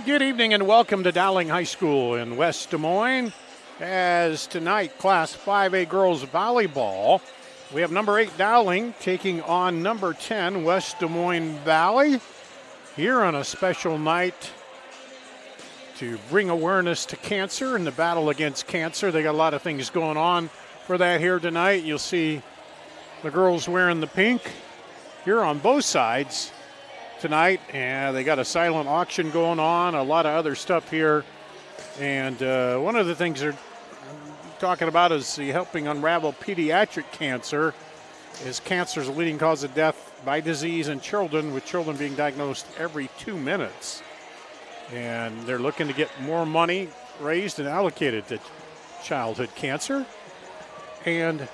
Good evening and welcome to Dowling High School in West Des Moines. As tonight, Class 5A Girls Volleyball, we have number 8 Dowling taking on number 10 West Des Moines Valley here on a special night to bring awareness to cancer and the battle against cancer. They got a lot of things going on for that here tonight. You'll see the girls wearing the pink here on both sides tonight, and they got a silent auction going on, a lot of other stuff here. And one of the things they're talking about is the helping unravel pediatric cancer, as cancer is the leading cause of death by disease in children, with children being diagnosed every 2 minutes. And they're looking to get more money raised and allocated to childhood cancer. And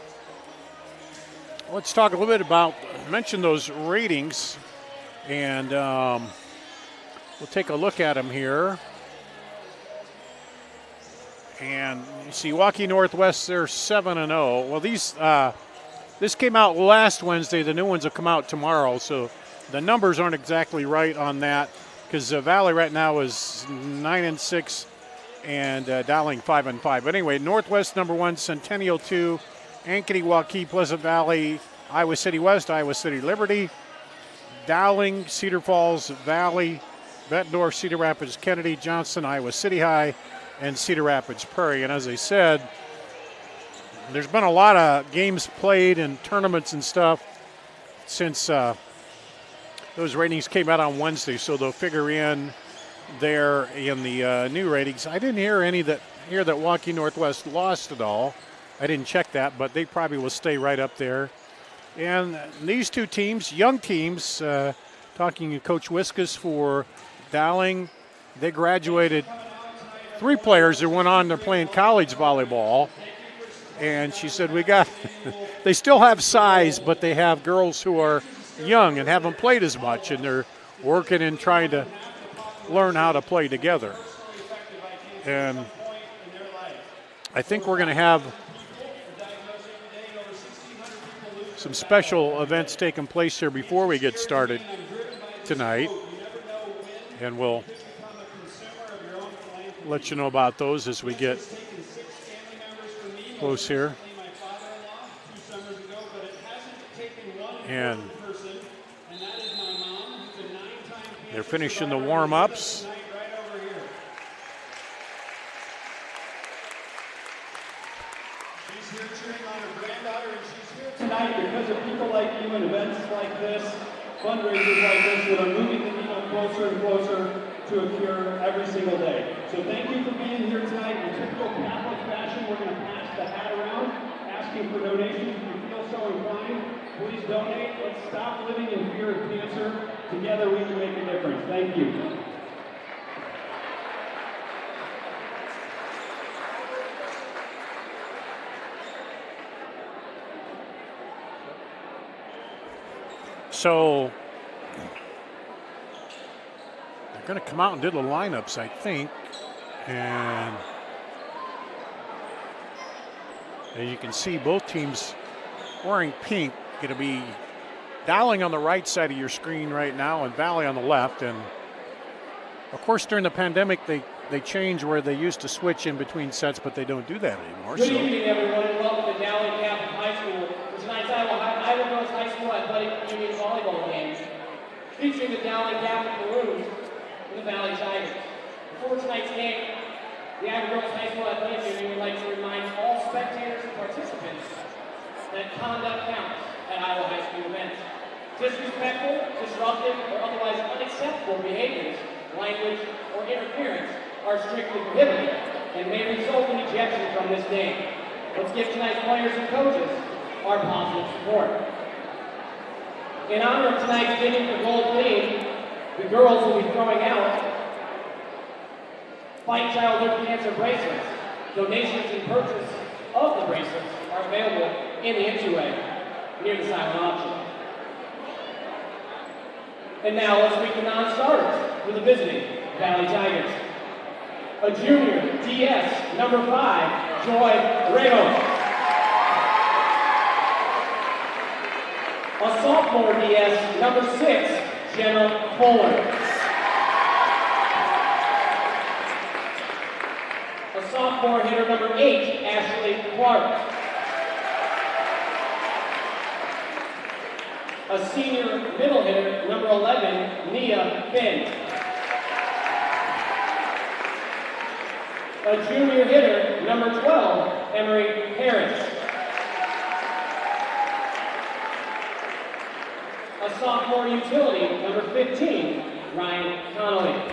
let's talk a little bit about, mention those ratings, and we'll take a look at them here. And you see Waukee Northwest, they're 7-0. Well, this came out last Wednesday. The new ones will come out tomorrow, so the numbers aren't exactly right on that, because Valley right now is 9-6 and Dowling 5-5. But anyway, Northwest number 1, Centennial 2, Ankeny, Waukee, Pleasant Valley, Iowa City West, Iowa City Liberty, Dowling, Cedar Falls, Valley, Bettendorf, Cedar Rapids, Kennedy, Johnston, Iowa City High, and Cedar Rapids Prairie. And as I said, there's been a lot of games played and tournaments and stuff since those ratings came out on Wednesday, so they'll figure in there in the new ratings. I didn't hear that Waukee Northwest lost at all. I didn't check that, but they probably will stay right up there. And these two teams, young teams, talking to Coach Wiskus for Dowling, they graduated 3 players that went on to playing college volleyball. And she said, they still have size, but they have girls who are young and haven't played as much, and they're working and trying to learn how to play together. And I think we're going to have some special events taking place here before we get started tonight, and we'll let you know about those as we get close here. And they're finishing the warm-ups. Tonight, because of people like you and events like this, fundraisers like this that are moving the needle closer and closer to a cure every single day. So thank you for being here tonight. In typical Catholic fashion, we're going to pass the hat around, asking for donations. If you feel so inclined, please donate. Let's stop living in fear of cancer. Together we can make a difference. Thank you. So they're going to come out and do the lineups, I think. And as you can see, both teams wearing pink. Going to be Dowling on the right side of your screen right now and Valley on the left. And of course, during the pandemic, they changed where they used to switch in between sets, but they don't do that anymore. Good evening, everyone, and welcome to Dowling Catholic High School for tonight's Iowa Girls High School Athletic Union Volleyball games, featuring the Dowling Catholic Maroons and the Valley Tigers. Before tonight's game, the Iowa Girls High School Athletic Union would like to remind all spectators and participants that conduct counts at Iowa High School events. Disrespectful, disruptive, or otherwise unacceptable behaviors, language, or interference are strictly prohibited and may result in ejection from this game. Let's give tonight's players and coaches our positive support. In honor of tonight's bidding for gold theme, the girls will be throwing out Fight Childhood Cancer bracelets. Donations and purchase of the bracelets are available in the entryway near the silent auction. And now let's meet the non-starters for the visiting Valley Tigers. A junior DS, number 5, Joy Ramos. A sophomore DS, number 6, Jenna Fuller. A sophomore hitter, number 8, Ashley Clark. A senior middle hitter, number 11, Nia Finn. A junior hitter, number 12, Emery Harris. A sophomore utility, number 15, Ryan Connolly.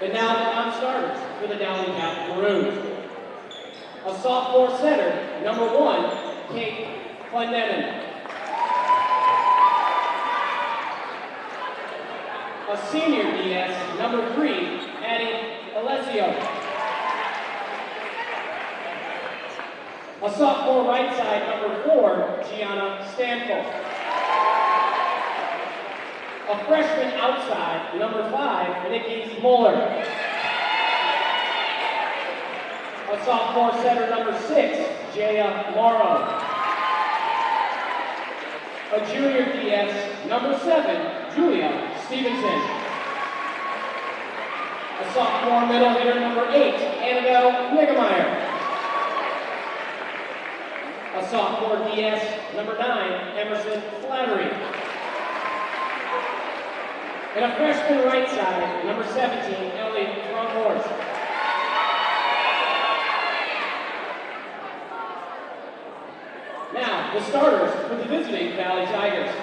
And now the non-starters for the Dowling Catholic Maroons. A sophomore center, number 1, Kate Clendenin. A senior DS, number 3, Addie Alessio. A sophomore right side, number 4, Gianna Stanford. A freshman outside, number 5, Nikki Muller. A sophomore setter, number 6, Jaya Morrow. A junior DS, number 7, Julia Stevenson. A sophomore middle hitter, number 8, Annabelle Niggemeyer. A sophomore DS, number 9, Emerson Flattery. And a freshman right side, number 17, Ellie Bronkhorst. Now, the starters for the visiting Valley Tigers.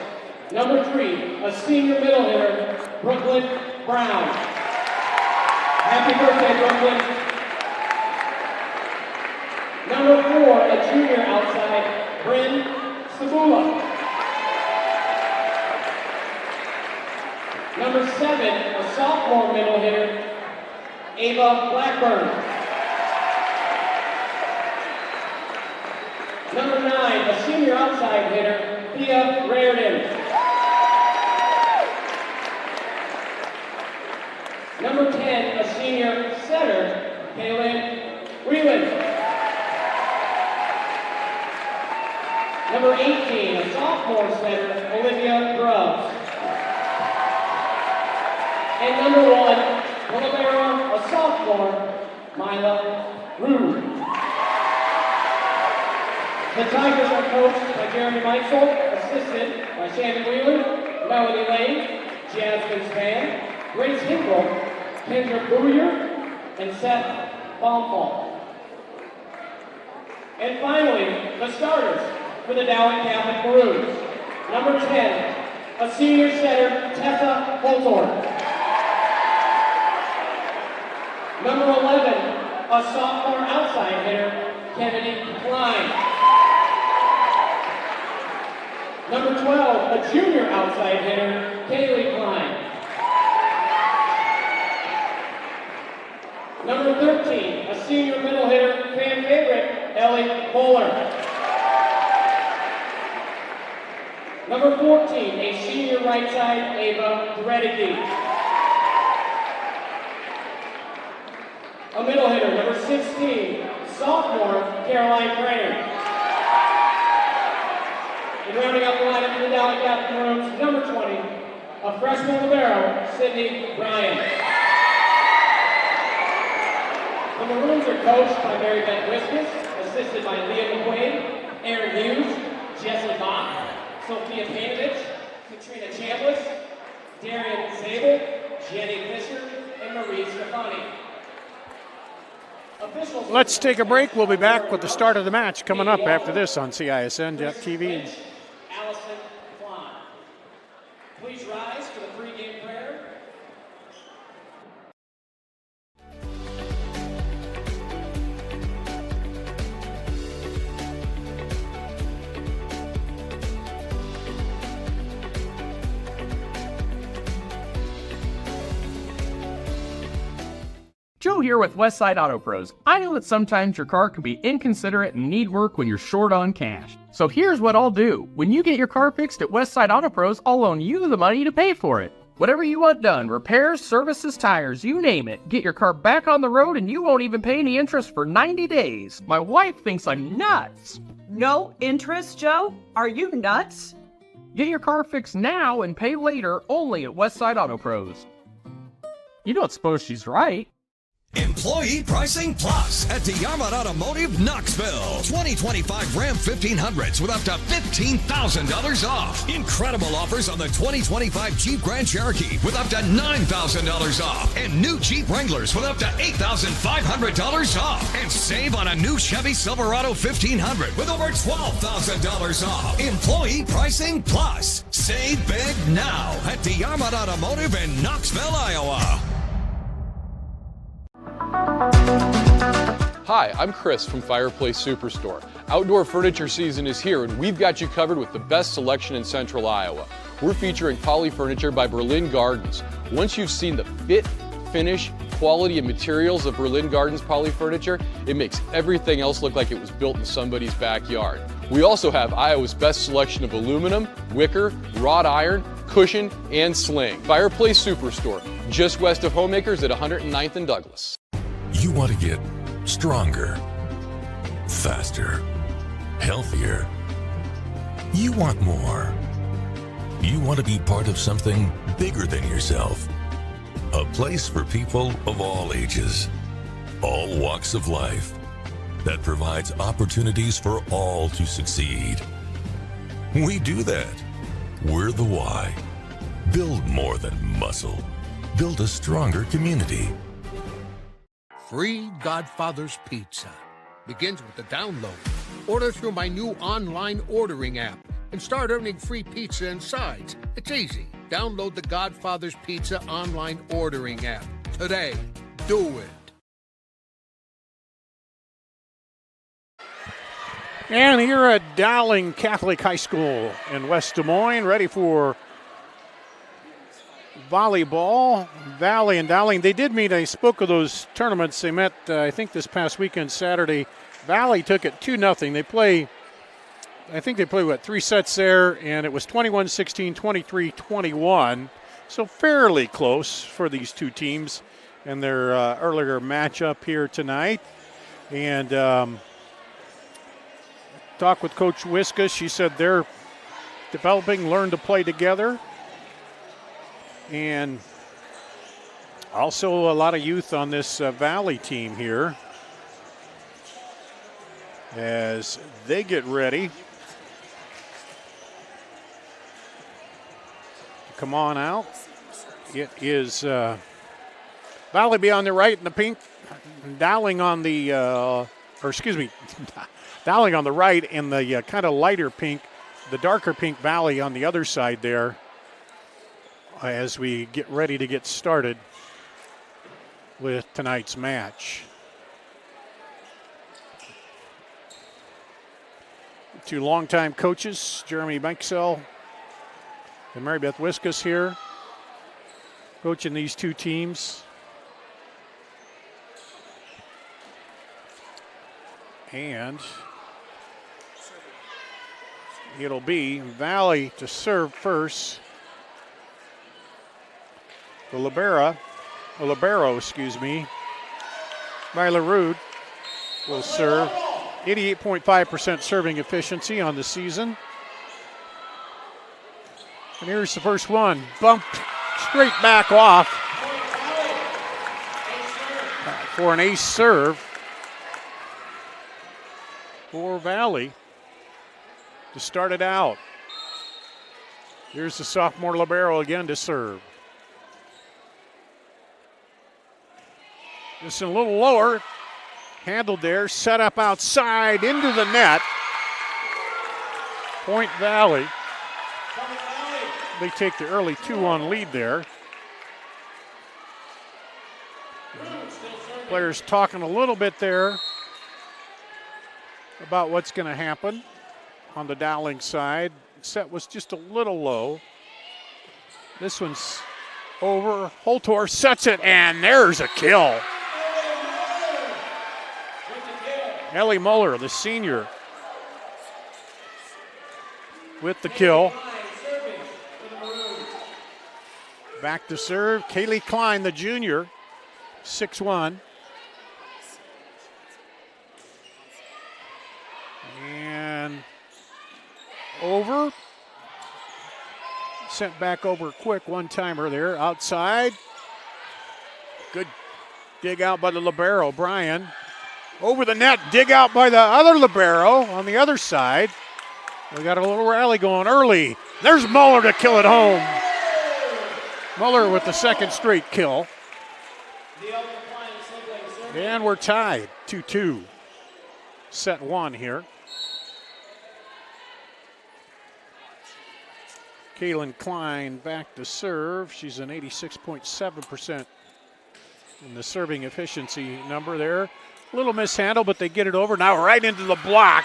Number 3, a senior middle hitter, Brooklyn Brown. Happy birthday, Brooklyn. Number 4, a junior outside, Bryn Sabula. Number 7, a sophomore middle hitter, Ava Blackburn. Number 9, a senior outside hitter, Thea Raridan. Number 10, a senior setter, Kaylin Whelan. Number 18, a sophomore setter, Olivia Grubbs. And number 1, Polybera, a sophomore, Mila Rue. The Tigers are coached by Jeremy Meitzel, assisted by Shannon Wheeler, Melanie Lane, Jasmine Span, Grace Hinkle, Kendra Booyer, and Seth Baumfall. And finally, the starters for the Dowling Catholic Maroons. Number 10, a senior setter, Tessa Holtorn. Number 11, a sophomore outside hitter, Kennedy Klein. Number 12, a junior outside hitter, Kaylee Klein. Number 13, a senior middle hitter, fan favorite, Ellie Bowler. Number 14, a senior right side, Ava Dredicke. A middle hitter, number 16, sophomore, Caroline Craner. And rounding out the lineup for the Dowling Catholic Maroons, number 20, a freshman libero, Sydney Bryan. The Maroons are coached by Mary Beth Wiskus, assisted by Leah McQuaid, Aaron Hughes, Jesse Bach, Sophia Panovich, Katrina Chambliss, Darian Zabel, Jenny Fisher, and Marie Stefani. Let's take a break. We'll be back with the start of the match coming up after this on CISN.TV. Allison Klein. Please rise for the pregame prayer. Joe here with Westside Auto Pros. I know that sometimes your car can be inconsiderate and need work when you're short on cash. So here's what I'll do. When you get your car fixed at Westside Auto Pros, I'll loan you the money to pay for it. Whatever you want done, repairs, services, tires, you name it. Get your car back on the road and you won't even pay any interest for 90 days. My wife thinks I'm nuts. No interest, Joe? Are you nuts? Get your car fixed now and pay later only at Westside Auto Pros. You don't suppose she's right? Employee Pricing Plus at DeArmond Automotive, Knoxville. 2025 Ram 1500s with up to $15,000 off. Incredible offers on the 2025 Jeep Grand Cherokee with up to $9,000 off. And new Jeep Wranglers with up to $8,500 off. And save on a new Chevy Silverado 1500 with over $12,000 off. Employee Pricing Plus. Save big now at DeArmond Automotive in Knoxville, Iowa. Hi, I'm Chris from Fireplace Superstore. Outdoor furniture season is here and we've got you covered with the best selection in Central Iowa. We're featuring Poly Furniture by Berlin Gardens. Once you've seen the fit, finish, quality and materials of Berlin Gardens poly furniture, it makes everything else look like it was built in somebody's backyard. We also have Iowa's best selection of aluminum, wicker, wrought iron, cushion, and sling. Fireplace Superstore, just west of Homemakers at 109th and Douglas. You want to get stronger, faster, healthier. You want more. You want to be part of something bigger than yourself. A place for people of all ages, all walks of life, that provides opportunities for all to succeed. We do that. We're the why. Build more than muscle. Build a stronger community. Free Godfather's Pizza begins with the download. Order through my new online ordering app and start earning free pizza and sides. It's easy. Download the Godfather's Pizza online ordering app today. Do it. And here at Dowling Catholic High School in West Des Moines, ready for volleyball. Valley and Dowling, they did meet. I spoke of those tournaments. They met, I think, this past weekend, Saturday. Valley took it 2-0. They play, I think they played, 3 sets there, and it was 21-16, 23-21. So fairly close for these two teams in their earlier matchup here tonight. And talked with Coach Wiska. She said they're developing, learn to play together. And also a lot of youth on this Valley team here as they get ready to come on out. It is Valley be on the right in the pink, Dowling on the, Dowling on the right in the kind of lighter pink, the darker pink Valley on the other side there as we get ready to get started with tonight's match. Two longtime coaches, Jeremy Banksell and Mary Beth Wiskus here, coaching these two teams. And it'll be Valley to serve first. The libero, by LaRude will serve. 88.5% serving efficiency on the season. And here's the first one. Bumped straight back off for an ace serve for Valley to start it out. Here's the sophomore libero again to serve. Just a little lower, handled there, set up outside into the net. Point Valley. They take the early 2-1 lead there. Players talking a little bit there about what's going to happen on the Dowling side. Set was just a little low. This one's over. Holtor sets it, and there's a kill. Ellie Muller, the senior, with the kill. Back to serve, Kaylee Klein, the junior, 6'1". And over. Sent back over quick, one-timer there, outside. Good dig out by the libero, Brian. Over the net, dig out by the other libero on the other side. We got a little rally going early. There's Muller to kill it home. Muller with the second straight kill. And we're tied, 2-2. Set one here. Kaylin Klein back to serve. She's an 86.7% in the serving efficiency number there. A little mishandle, but they get it over. Now right into the block.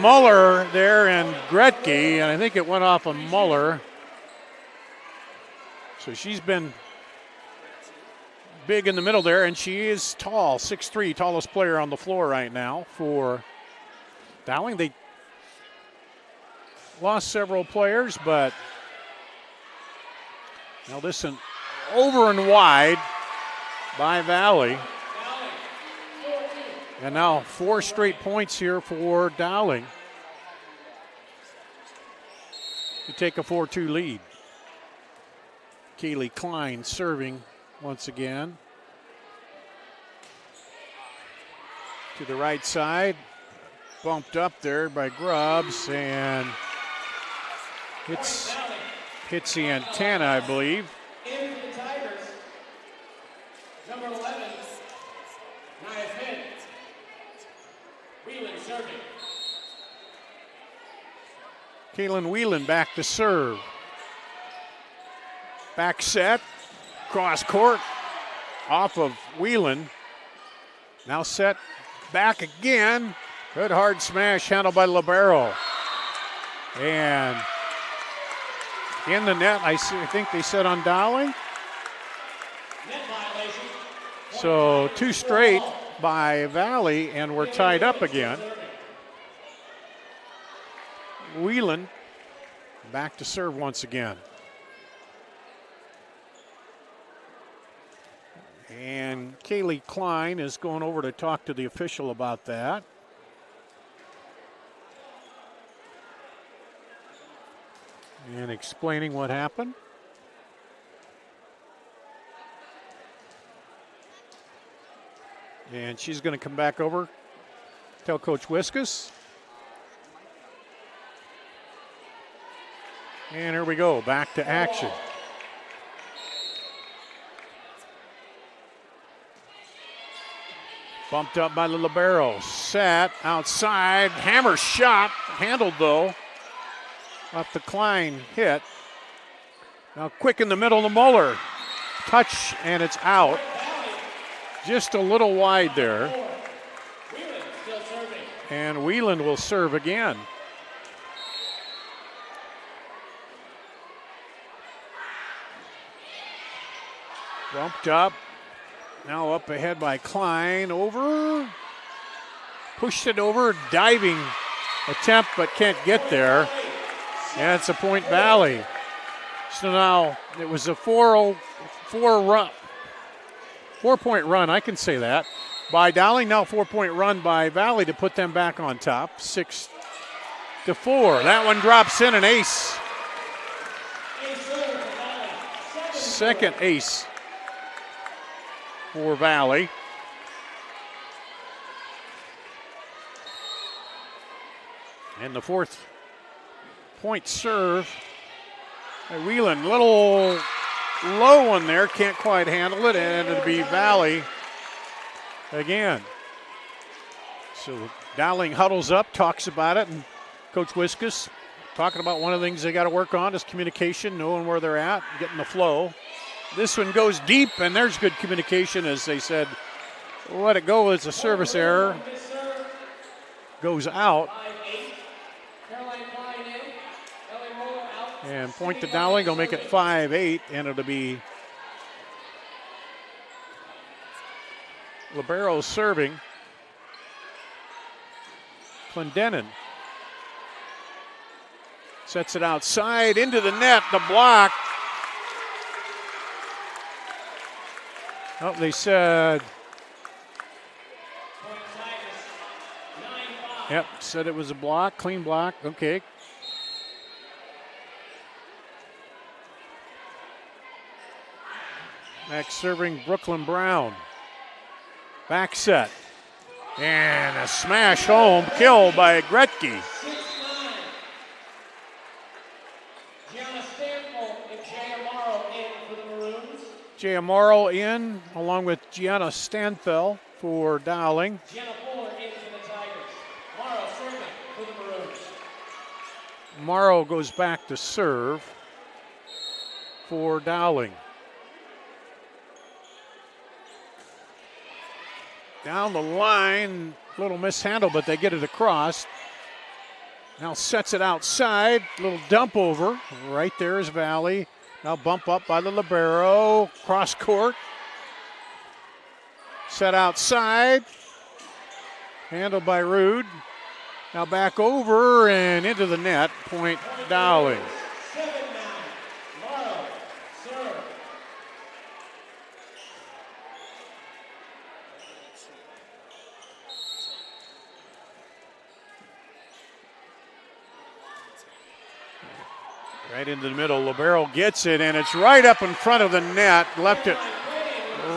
Muller there and Gretke, and I think it went off of Muller. So she's been big in the middle there, and she is tall, 6'3", tallest player on the floor right now for Dowling. They lost several players, but now this one over and wide by Valley. And now 4 straight points here for Dowling to take a 4-2 lead. Kaylee Klein serving once again. To the right side, bumped up there by Grubbs and hits the antenna, I believe. In for the Tigers, number 11, Nia Finn. Whelan serving. Kaylin Whelan back to serve. Back set, cross court, off of Whelan. Now set back again. Good hard smash handled by Libero. And in the net, I think they said on Dowling. Net violation. So 2 straight by Valley, and we're tied up again. Whelan back to serve once again. And Kaylee Klein is going over to talk to the official about that. And explaining what happened. And she's going to come back over, tell Coach Wiskus. And here we go, back to action. Bumped up by the libero, set outside, hammer shot, handled though. Off the Klein hit. Now quick in the middle to Muller. Touch and it's out. Just a little wide there. And Whelan will serve again. Bumped up. Now up ahead by Klein. Over. Pushed it over. Diving attempt, but can't get there. And it's a point Valley. So now it was a 4-point run, I can say that, by Dowling. Now 4-point run by Valley to put them back on top, 6-4. That one drops in, an ace. Second ace for Valley. And the 4th point serve by Whelan. Little low one there, can't quite handle it, and it'll be Valley again. So Dowling huddles up, talks about it, and Coach Wiskus talking about one of the things they got to work on is communication, knowing where they're at, getting the flow. This one goes deep, and there's good communication, as they said. Let it go, it's a service error. Goes out. And point to Dowling, go make it 5-8, and it'll be libero serving. Clendenin sets it outside into the net, the block. Oh, they said, yep, said it was a block, clean block, okay. Back serving Brooklyn Brown. Back set. And a smash home kill by Gretke. Jay Amaro in, along with Gianna Stanfel for Dowling. Gianna Fuller in for the Tigers. Morrow serving for the Maroons. Morrow goes back to serve for Dowling. Down the line, little mishandle, but they get it across. Now sets it outside, little dump over. Right there is Valley. Now bump up by the libero, cross court. Set outside. Handled by Rude. Now back over and into the net. Point Dowling. 7-9. Morrow, serve. Right into the middle. Libero gets it, and it's right up in front of the net. Left it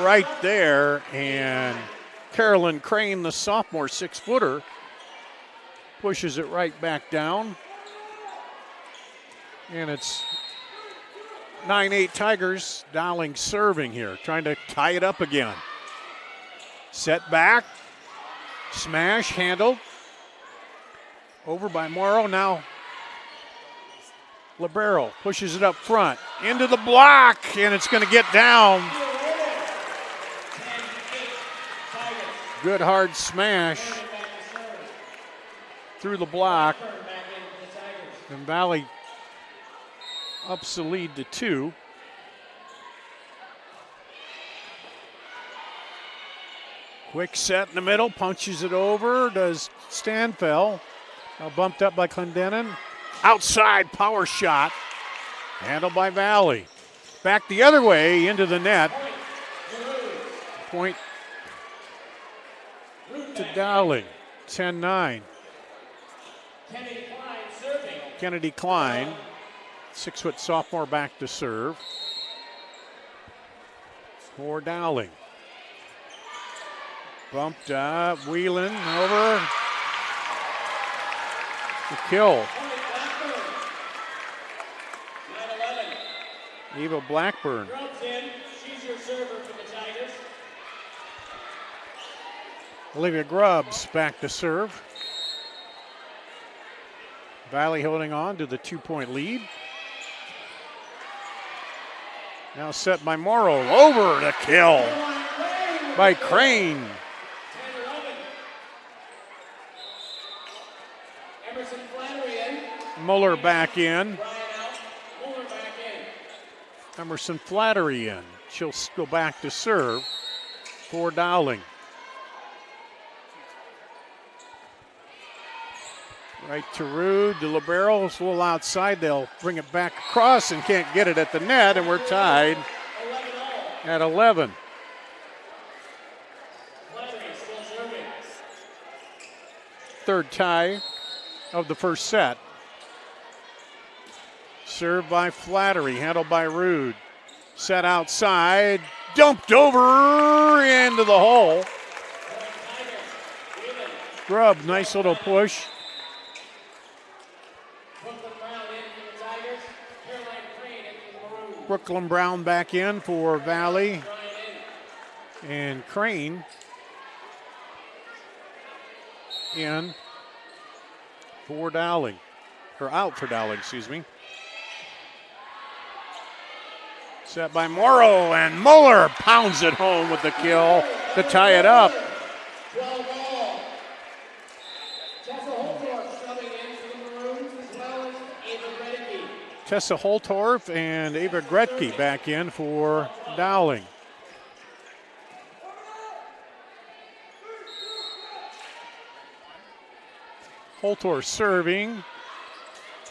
right there, and Carolyn Crane, the sophomore 6-footer, pushes it right back down. And it's 9-8 Tigers. Dowling serving here, trying to tie it up again. Set back. Smash handled. Over by Morrow. Now Libero pushes it up front. Into the block, and it's going to get down. Good hard smash through the block. And Valley ups the lead to 2. Quick set in the middle, punches it over, does Stanfell. Now bumped up by Clendenin. Outside power shot, handled by Valley. Back the other way into the net. Point to Dowling, 10-9. Kennedy Klein, 6-foot sophomore, back to serve for Dowling. Bumped up, Whelan over. The kill. Eva Blackburn. She's your server for the Tigers. Olivia Grubbs back to serve. Valley holding on to the 2-point lead. Now set by Morrow. Over the kill by Crane. 10-11. Emerson Flannery in. Muller back in. Brian out. Muller back in. Emerson Flattery in. She'll go back to serve for Dowling. Right to Rude, to Libero. It's a little outside. They'll bring it back across and can't get it at the net, and we're tied at 11. Third tie of the first set. Served by Flattery, handled by Rude. Set outside, dumped over into the hole. Grubb, nice little push. Brooklyn Brown back in for Valley. And Crane in for Dowling. Or out for Dowling, excuse me. Set by Morrow, and Muller pounds it home with the kill to tie it up. 12 all. Tessa Holtorf subbing in for the Maroons, as well as Ava Gretke. Tessa Holtorf and Ava Gretke back in for Dowling. Holtorf serving.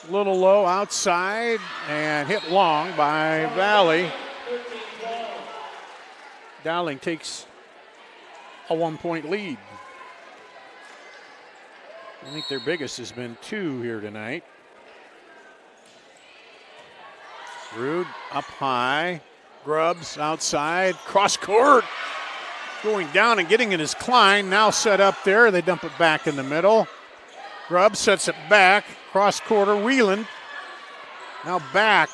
A little low outside and hit long by Valley. Dowling takes a 1-point lead. I think their biggest has been 2 here tonight. Rude up high. Grubbs outside. Cross court. Going down and getting it is Klein. Now set up there. They dump it back in the middle. Grubbs sets it back. Cross quarter. Whelan. Now back.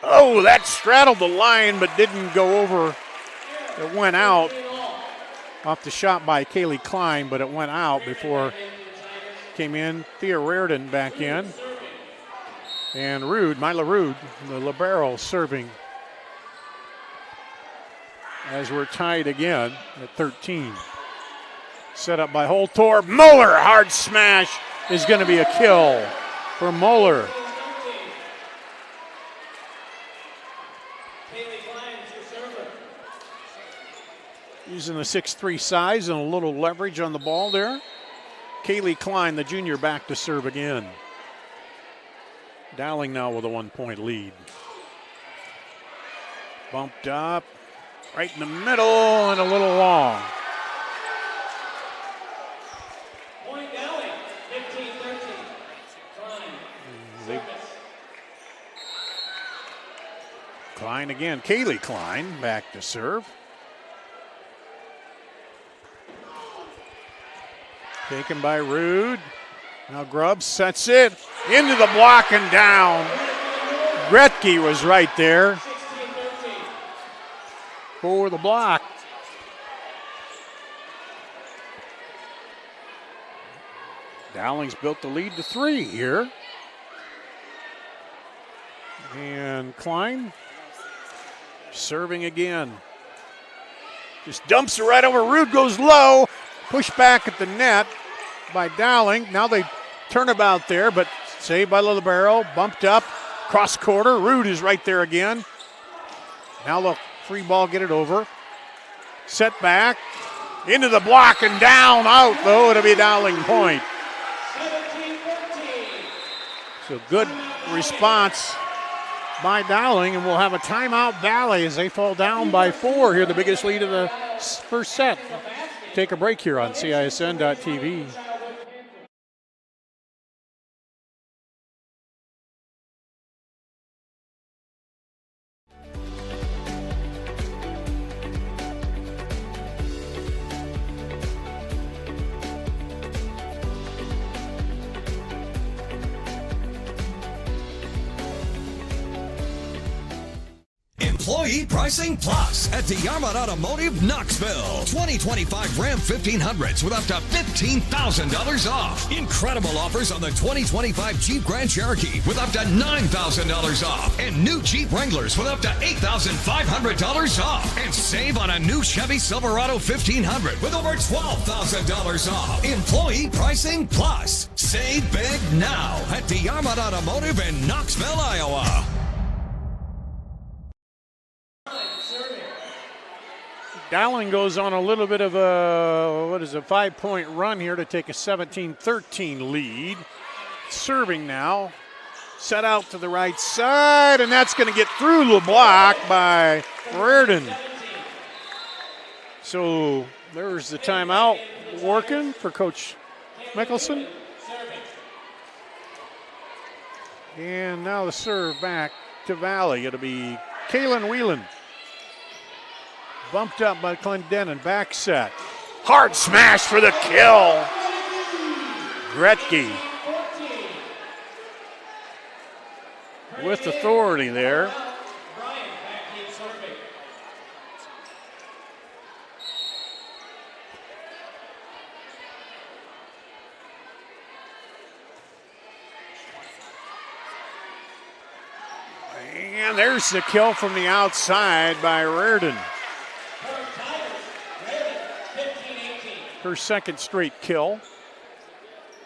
Oh, that straddled the line but didn't go over. It went out off the shot by Kaylee Klein, but it went out before came in. Thea Reardon back in. And Rude, Mila Rude, the libero, serving as we're tied again at 13. Set up by Holtorf. Muller, hard smash is going to be a kill for Muller. Using the 6'3" size and a little leverage on the ball there. Kaylee Klein, the junior, back to serve again. Dowling now with a 1-point lead. Bumped up, right in the middle and a little long. Point Dowling, 15-13. Klein. Klein again. Kaylee Klein back to serve. Taken by Rude. Now Grubbs sets it into the block and down. Gretke was right there for the block. Dowling's built the lead to 3 here. And Klein serving again. Just dumps it right over. Rude goes low. Push back at the net by Dowling. Now they turnabout there, but saved by Libero. Bumped up. Cross quarter. Rude is right there again. Now the free ball, get it over. Set back. Into the block and down, out though. It'll be a Dowling point. 17-14. So good response by Dowling, and we'll have a timeout Valley as they fall down by 4 here, the biggest lead of the first set. Take a break here on CISN.TV. Employee Pricing Plus at DeArmond Automotive Knoxville. 2025 Ram 1500s with up to $15,000 off. Incredible offers on the 2025 Jeep Grand Cherokee with up to $9,000 off. And new Jeep Wranglers with up to $8,500 off. And save on a new Chevy Silverado 1500 with over $12,000 off. Employee Pricing Plus. Save big now at DeArmond Automotive in Knoxville, Iowa. Dowling goes on a little bit of a 5-point run here to take a 17-13 lead. Serving now. Set out to the right side, and that's going to get through the block by Reardon. So there's the timeout working for Coach Mickelson. And now the serve back to Valley. It'll be Kaylin Whelan. Bumped up by Clendenin, back set. Hard smash for the kill. Gretke with authority there. And there's the kill from the outside by Reardon. Her second straight kill.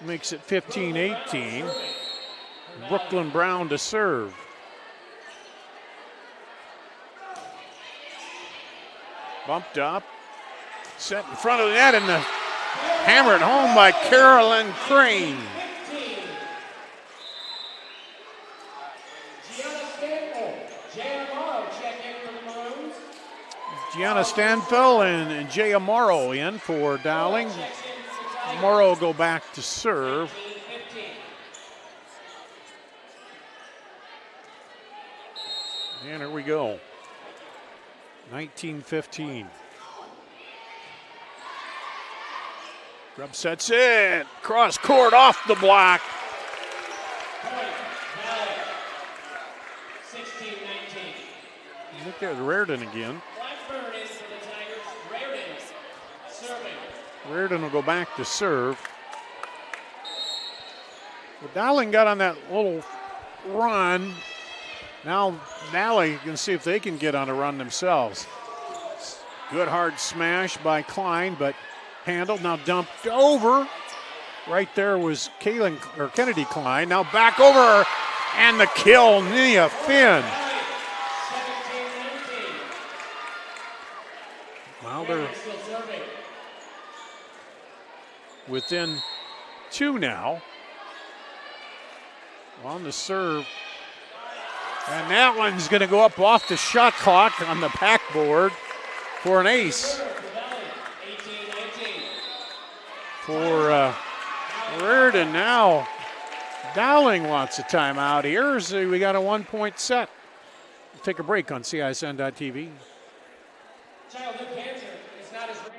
Makes it 15-18. Brooklyn Brown to serve. Bumped up. Set in front of the net and the hammered home by Carolyn Crane. Gianna Stanfill and Jay Amaro in for Dowling. Amaro will go back to serve. And here we go. 19-15. Grubb sets it. Cross court off the block. 16-19. Look at Reardon again. Reardon will go back to serve. Well, Dowling got on that little run. Now Valley can see if they can get on a run themselves. Good hard smash by Klein, but handled, now dumped over. Right there was Kennedy Klein. Now back over, and the kill, Nia Finn. Well, they're Still serving. within 2 now. On the serve. And that one's going to go up off the shot clock on the backboard for an ace. For Reardon now. Dowling wants a timeout here. So we got a 1-point set. We'll take a break on CISN.TV. Childhood cancer is not as rare.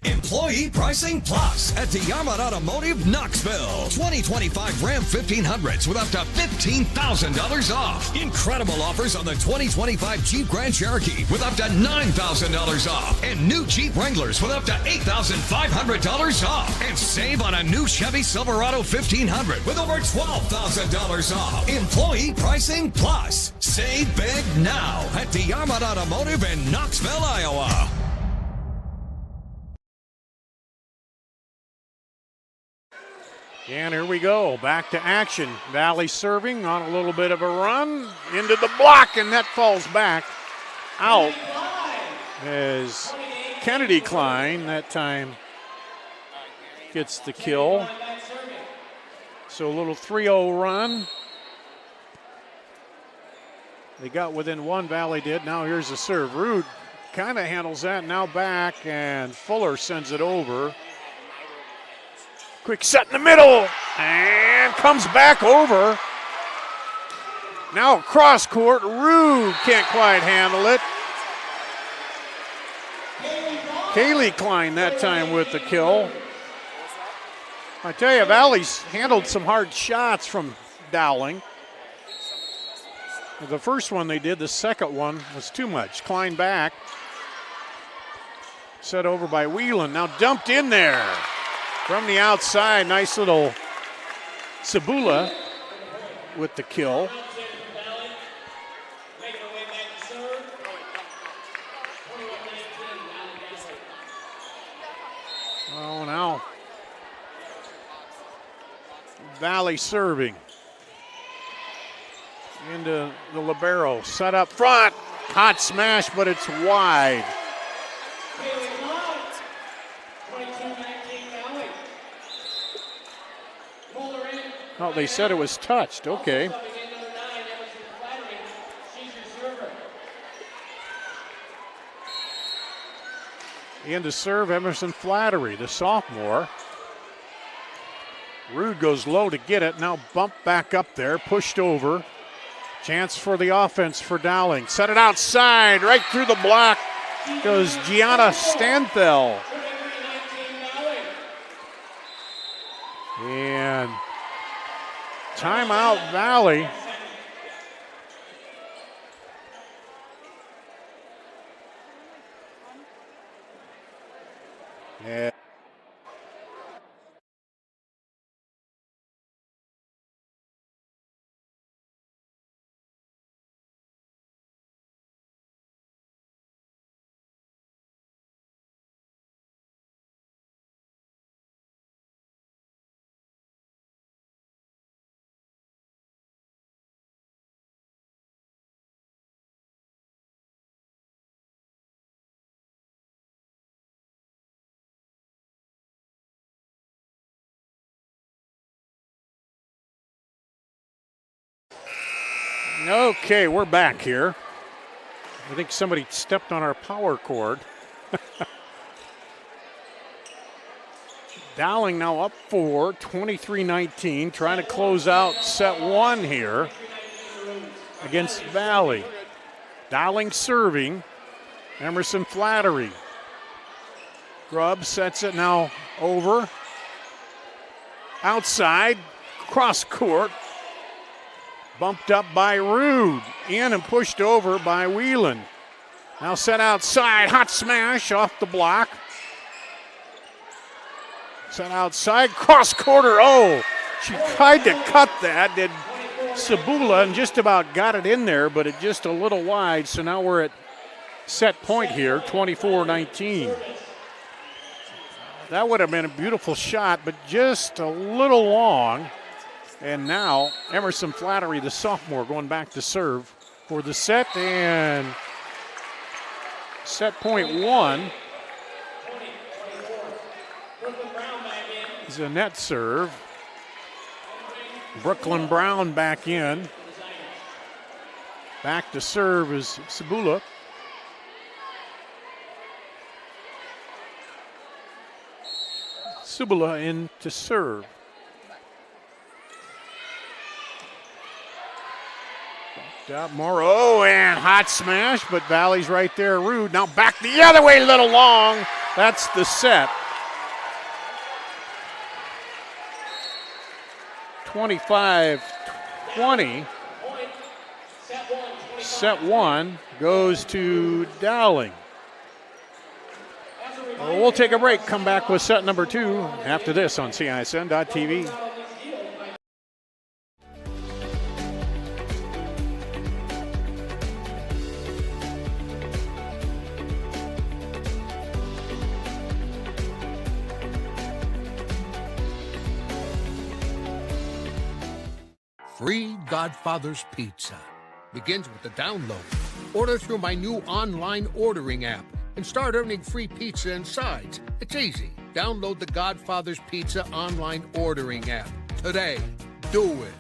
Employee Pricing Plus at Diamond Automotive Knoxville. 2025 Ram 1500s with up to $15,000 off. Incredible offers on the 2025 Jeep Grand Cherokee with up to $9,000 off. And new Jeep Wranglers with up to $8,500 off. And save on a new Chevy Silverado 1500 with over $12,000 off. Employee Pricing Plus. Save big now at Diamond Automotive in Knoxville, Iowa. And here we go, back to action. Valley serving on a little bit of a run into the block, and that falls back out as Kennedy Klein that time gets the kill. So a little 3-0 run. They got within 1, Valley did. Now here's the serve. Rude kind of handles that, now back, and Fuller sends it over. Quick set in the middle, and comes back over. Now cross court, Rude can't quite handle it. Kaylee Klein that time with the kill. I tell you, Valley's handled some hard shots from Dowling. The first one they did, the second one was too much. Klein back. Set over by Whelan, now dumped in there. From the outside, nice little Sabula with the kill. Oh, now Valley serving into the libero. Set up front, hot smash, but it's wide. Oh, they said it was touched. Okay. In to serve, Emerson Flattery, the sophomore. Rude goes low to get it. Now bumped back up there, pushed over. Chance for the offense for Dowling. Set it outside, right through the block goes Gianna Stanthel. And timeout, Valley. Yeah. Okay, we're back here. I think somebody stepped on our power cord. Dowling now up 4, 23-19, trying to close out set 1 here against Valley. Dowling serving, Emerson Flattery. Grubb sets it now over. Outside, cross court. Bumped up by Rude, in and pushed over by Whelan. Now set outside, hot smash off the block. Set outside, cross quarter, oh! She tried to cut that, did Sabula, and just about got it in there, but it just a little wide, so now we're at set point here, 24-19. That would have been a beautiful shot, but just a little long. And now Emerson Flattery, the sophomore, going back to serve for the set, and set point one is a net serve. Brooklyn Brown back in. Back to serve is Sabula. Sabula in to serve. Morrow, and hot smash, but Valley's right there, rude. Now back the other way, a little long. That's the set. 25-20. Set one goes to Dowling. We'll take a break, come back with set number two after this on CISN.TV. Free Godfather's Pizza begins with the download. Order through my new online ordering app and start earning free pizza and sides. It's easy. Download the Godfather's Pizza online ordering app today. Do it.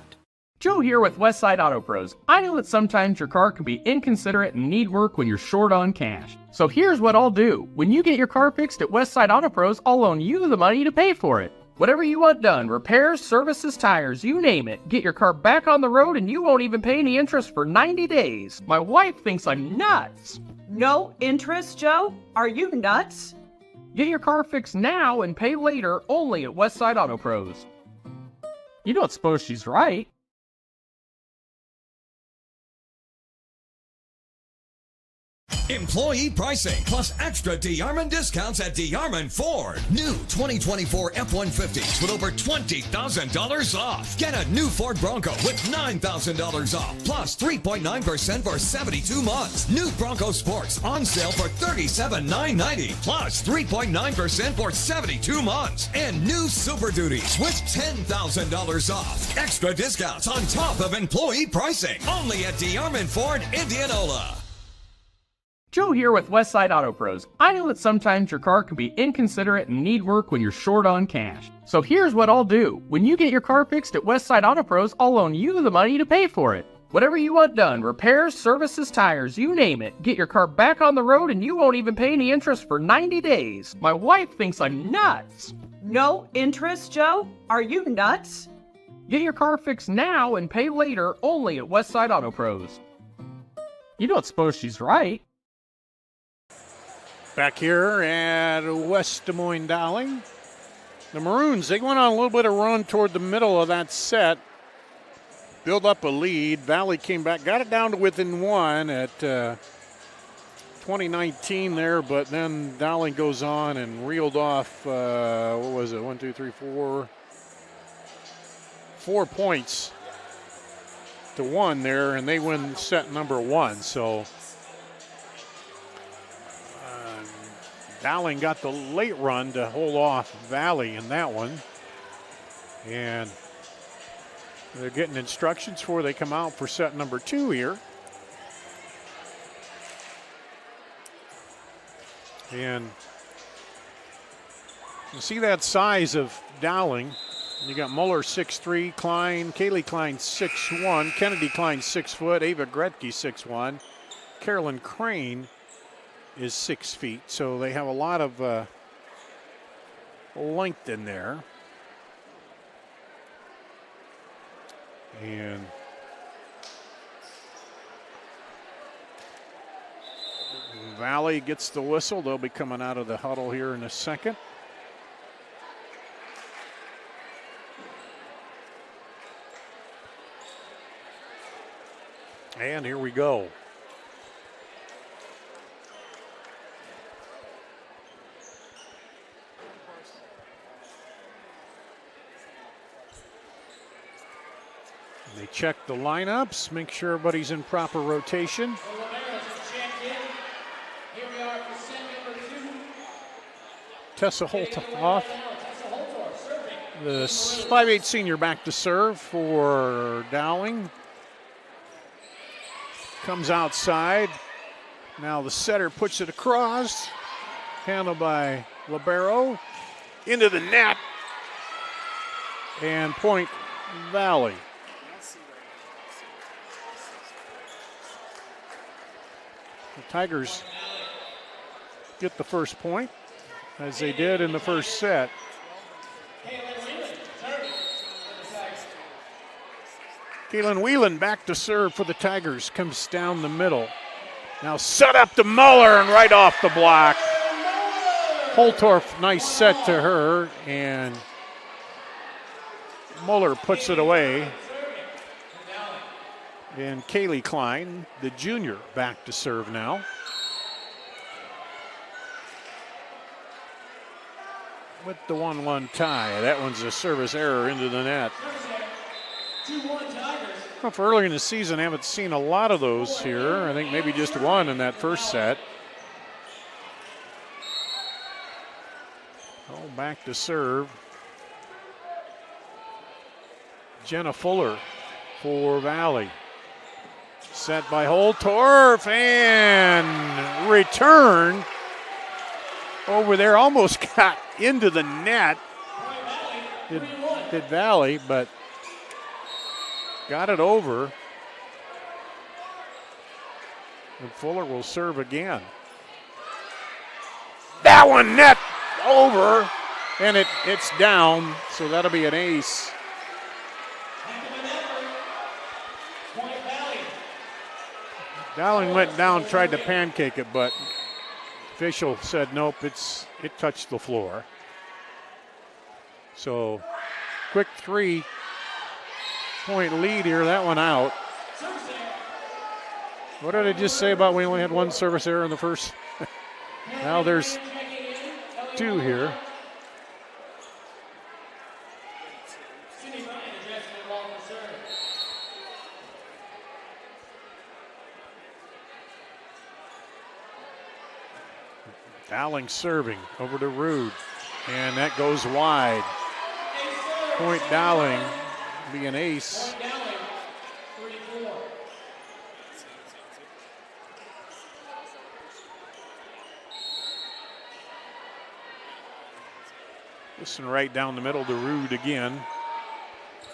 Joe here with Westside Auto Pros. I know that sometimes your car can be inconsiderate and need work when you're short on cash. So here's what I'll do. When you get your car fixed at Westside Auto Pros, I'll loan you the money to pay for it. Whatever you want done, repairs, services, tires, you name it. Get your car back on the road and you won't even pay any interest for 90 days. My wife thinks I'm nuts. No interest, Joe? Are you nuts? Get your car fixed now and pay later only at Westside Auto Pros. You don't suppose she's right? Employee pricing plus extra DeArmond discounts at DeArmond Ford. New 2024 F-150s with over $20,000 off. Get a new Ford Bronco with $9,000 off plus 3.9% for 72 months. New Bronco Sports on sale for $37,990 plus 3.9% for 72 months. And new Super Duties with $10,000 off. Extra discounts on top of employee pricing. Only at DeArmond Ford, Indianola. Joe here with Westside Auto Pros. I know that sometimes your car can be inconsiderate and need work when you're short on cash. So here's what I'll do. When you get your car fixed at Westside Auto Pros, I'll loan you the money to pay for it. Whatever you want done, repairs, services, tires, you name it. Get your car back on the road and you won't even pay any interest for 90 days. My wife thinks I'm nuts. No interest, Joe? Are you nuts? Get your car fixed now and pay later only at Westside Auto Pros. You don't suppose she's right? Back here at West Des Moines Dowling. The Maroons, they went on a little bit of run toward the middle of that set. Build up a lead. Valley came back, got it down to within one at 2019 there, but then Dowling goes on and reeled off, what was it, 1, 2, 3, 4 points to one there, and they win set number one. So Dowling got the late run to hold off Valley in that one. And they're getting instructions before they come out for set number two here. And you see that size of Dowling. You got Muller 6'3", Klein, Kaylee Klein 6'1", Kennedy Klein 6 foot, Ava Gretke 6'1", Carolyn Crane is 6 feet, so they have a lot of length in there. And Valley gets the whistle. They'll be coming out of the huddle here in a second. And here we go. They check the lineups, make sure everybody's in proper rotation. Tessa Holtorf, the 5'8" senior, back to serve for Dowling. Comes outside. Now the setter puts it across. Handled by Libero. Into the net. And point Valley. The Tigers get the first point, as they did in the first set. Kaylin Whelan back to serve for the Tigers. Comes down the middle. Now set up to Muller and right off the block. Holtorf, nice set to her, and Muller puts it away. And Kaylee Klein, the junior, back to serve now. With the 1-1 tie. That one's a service error into the net. Well, for early in the season, I haven't seen a lot of those here. I think maybe just one in that first set. Oh, back to serve. Jenna Fuller for Valley. Set by Holtorf and return over there. Almost got into the net. Did Valley, but got it over. And Fuller will serve again. That one net over, and it's down, so that'll be an ace. Dowling went down, tried to pancake it, but official said nope, it touched the floor. So quick 3-point lead here, that one out. What did I just say about we only had one service error in the first? Now there's 2 here. Dowling serving over to Rude, and that goes wide. Point Dowling, be an ace. Listen, right down the middle to Rude again.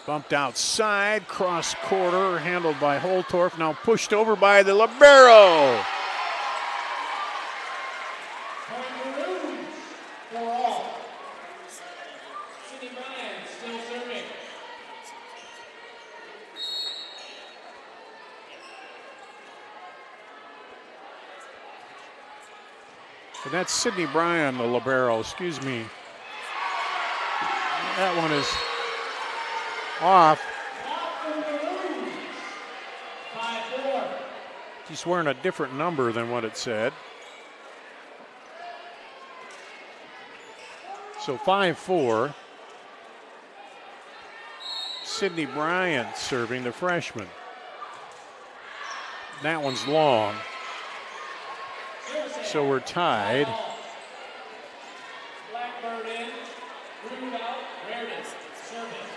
Bumped outside, cross quarter, handled by Holtorf, now pushed over by the libero. And that's Sydney Bryan, the libero, excuse me. That one is off. She's wearing a different number than what it said. So 5-4. Sydney Bryan serving, the freshman. That one's long. So we're tied. Blackbird in, Rude out, Meredith serving.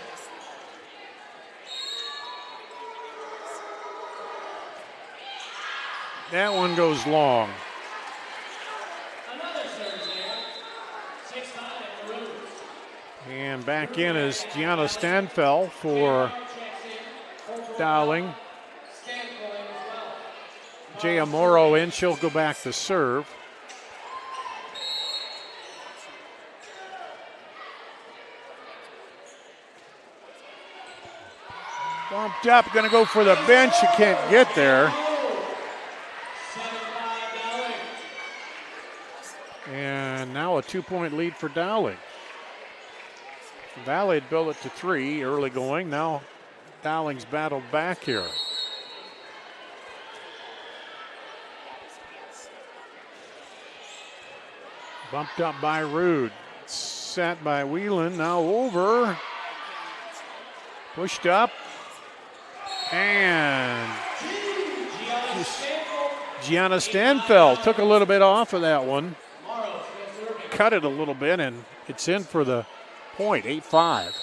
That one goes long. Another service here. 6-5 for Rude. And back in is Gianna Stanfel for Dowling. Jaya Morrow in, she'll go back to serve. Bumped up, gonna go for the bench, you can't get there. And now a 2-point lead for Dowling. Valley had built it to 3 early going, now Dowling's battled back here. Bumped up by Rude. Set by Whelan. Now over. Pushed up. And Gianna Stanfeld took a little bit off of that one. Cut it a little bit, and it's in for the point, 8-5.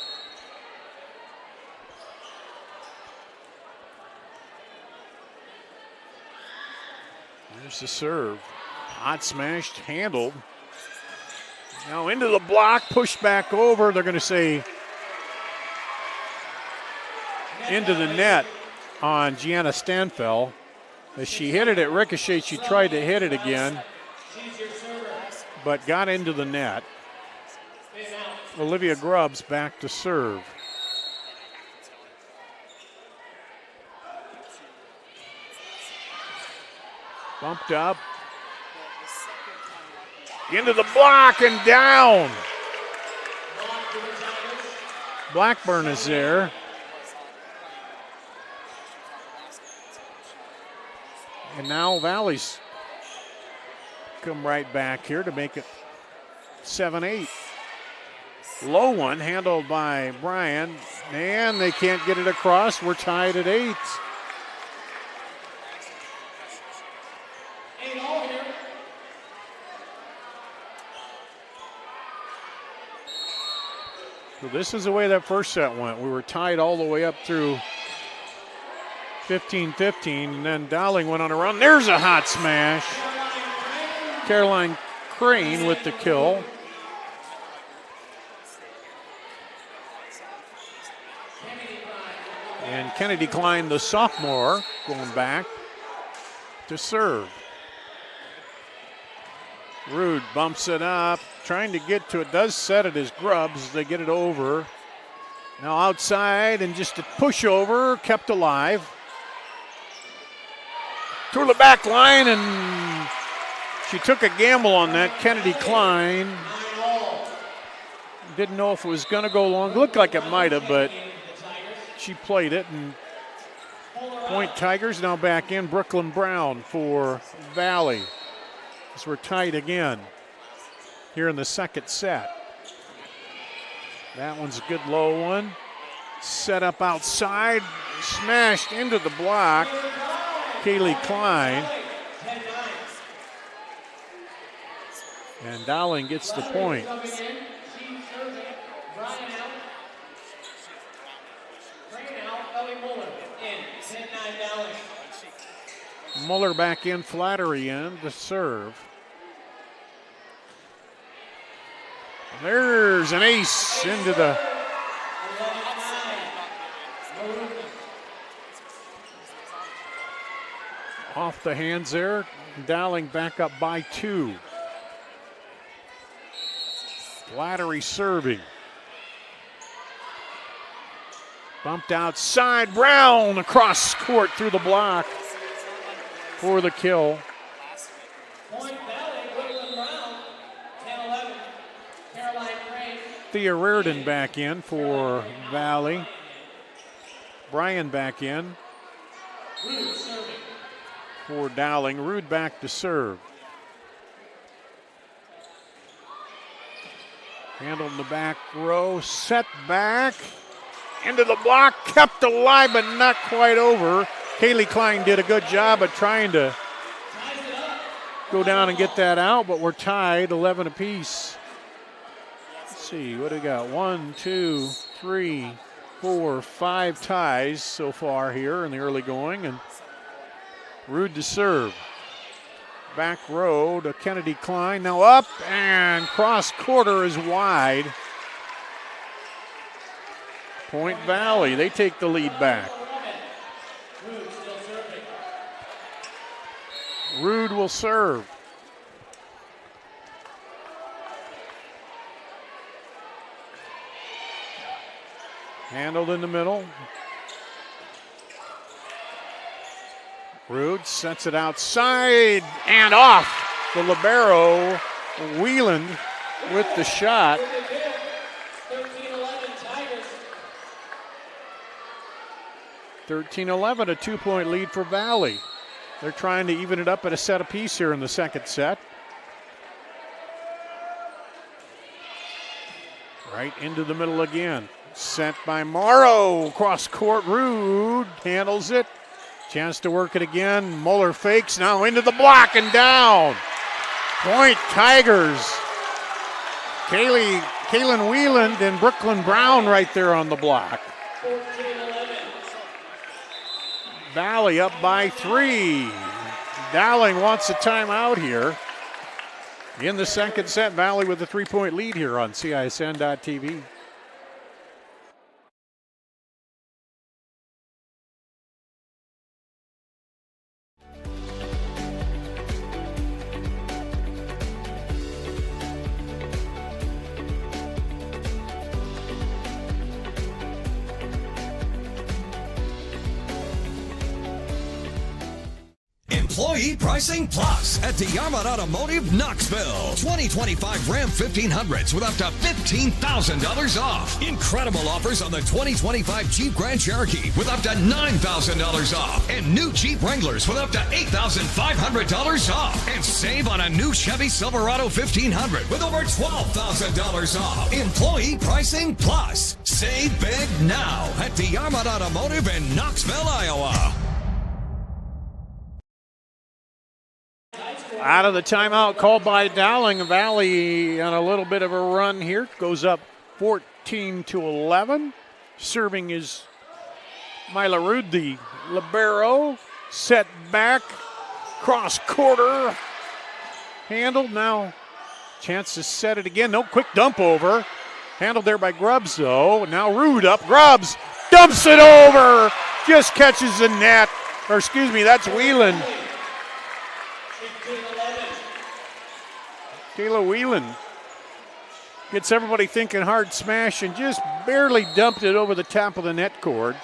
There's the serve. Hot smashed, handled. Now into the block, pushed back over. They're going to say into the net on Gianna Stanfeld. As she hit it at ricochet, she tried to hit it again, but got into the net. Olivia Grubbs back to serve. Bumped up. Into the block and down. Blackburn is there. And now Valley's come right back here to make it 7-8. Low one handled by Bryan, and they can't get it across. We're tied at 8. So this is the way that first set went. We were tied all the way up through 15-15, and then Dowling went on a run. There's a hot smash. Caroline Crane with the kill. And Kennedy Klein, the sophomore, going back to serve. Rude bumps it up, trying to get to it, does set it as Grubbs. They get it over. Now outside, and just a pushover, kept alive. To the back line, and she took a gamble on that. Kennedy Klein didn't know if it was going to go long. Looked like it might have, but she played it. And Point Tigers now back in. Brooklyn Brown for Valley. As we're tied again here in the second set. That one's a good low one. Set up outside, smashed into the block. Kaylee Klein. And Dowling gets the point. Muller back in, Flattery in to serve. There's an ace into the off the hands there. Dowling back up by 2. Flattery serving. Bumped outside, Brown across court through the block for the kill. Thea Reardon back in for Valley. Bryan back in for Dowling. Rude back to serve. Handled in the back row, set back into the block, kept alive but not quite over. Kaylee Klein did a good job of trying to go down and get that out, but we're tied 11 apiece. Let's see, what do we got? 1, 2, 3, 4, 5 ties so far here in the early going, and Rude to serve. Back row to Kennedy Klein, now up and cross quarter is wide. Point Valley, they take the lead back. Rude will serve. Handled in the middle. Rude sets it outside and off. The libero, Wheeland with the shot. 13-11, a 2-point lead for Valley. They're trying to even it up at a set apiece here in the second set. Right into the middle again. Sent by Morrow. Cross court, Rude handles it. Chance to work it again. Muller fakes, now into the block and down. Point Tigers. Kaylin Wieland and Brooklyn Brown right there on the block. 14-11. Valley up by 3. Dowling wants a timeout here. In the second set, Valley with a 3-point lead here on CISN.TV. Employee Pricing Plus at DeArmond Automotive Knoxville. 2025 Ram 1500s with up to $15,000 off. Incredible offers on the 2025 Jeep Grand Cherokee with up to $9,000 off. And new Jeep Wranglers with up to $8,500 off. And save on a new Chevy Silverado 1500 with over $12,000 off. Employee Pricing Plus. Save big now at DeArmond Automotive in Knoxville, Iowa. Out of the timeout called by Dowling. Valley on a little bit of a run here. Goes up 14-11. Serving is Mila Rude, the libero. Set back. Cross quarter. Handled. Now chance to set it again. No, quick dump over. Handled there by Grubbs though. Now Rude up. Grubbs dumps it over. Just catches the net. Or excuse me, that's Whelan. Kayla Whelan gets everybody thinking hard smash and just barely dumped it over the top of the net cord.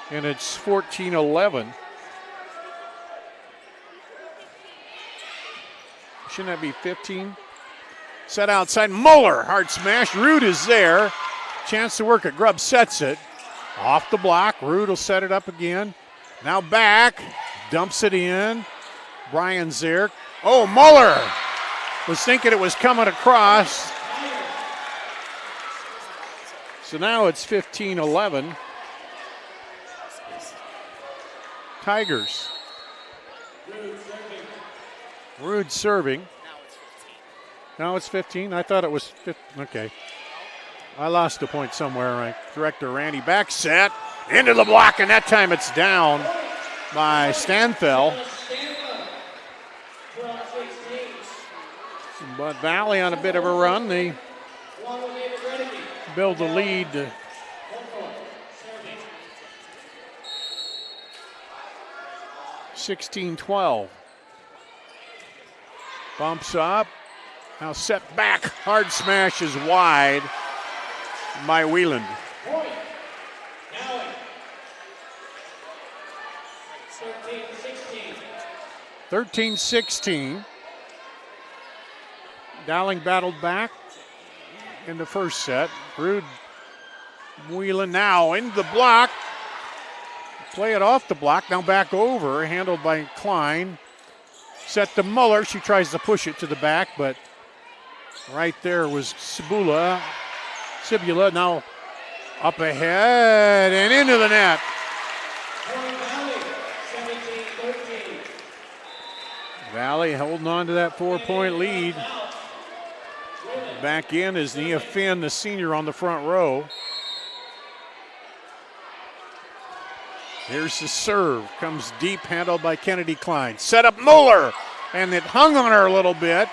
And it's 14-11. Shouldn't that be 15? Set outside, Muller, hard smash. Rude is there. Chance to work it. Grubb sets it. Off the block. Rude will set it up again. Now back. Dumps it in. Brian's there. Oh, Muller was thinking it was coming across. So now it's 15-11. Tigers. Rude serving. Now it's 15. I thought it was 15. Okay. I lost a point somewhere. Right. Director Randy back set into the block, and that time it's down by Stanfel. But Valley on a bit of a run. They build the lead to 16-12. Bumps up. Now set back. Hard smash is wide by Whelan. 13-16. Dowling battled back in the first set. Rude, Whelan now into the block. Play it off the block, now back over, handled by Klein. Set to Muller, she tries to push it to the back, but right there was Cibula now up ahead and into the net. Valley holding on to that 4-point lead. Back in is Nia Finn, the senior, on the front row. Here's the serve. Comes deep, handled by Kennedy Klein. Set up Muller, and it hung on her a little bit.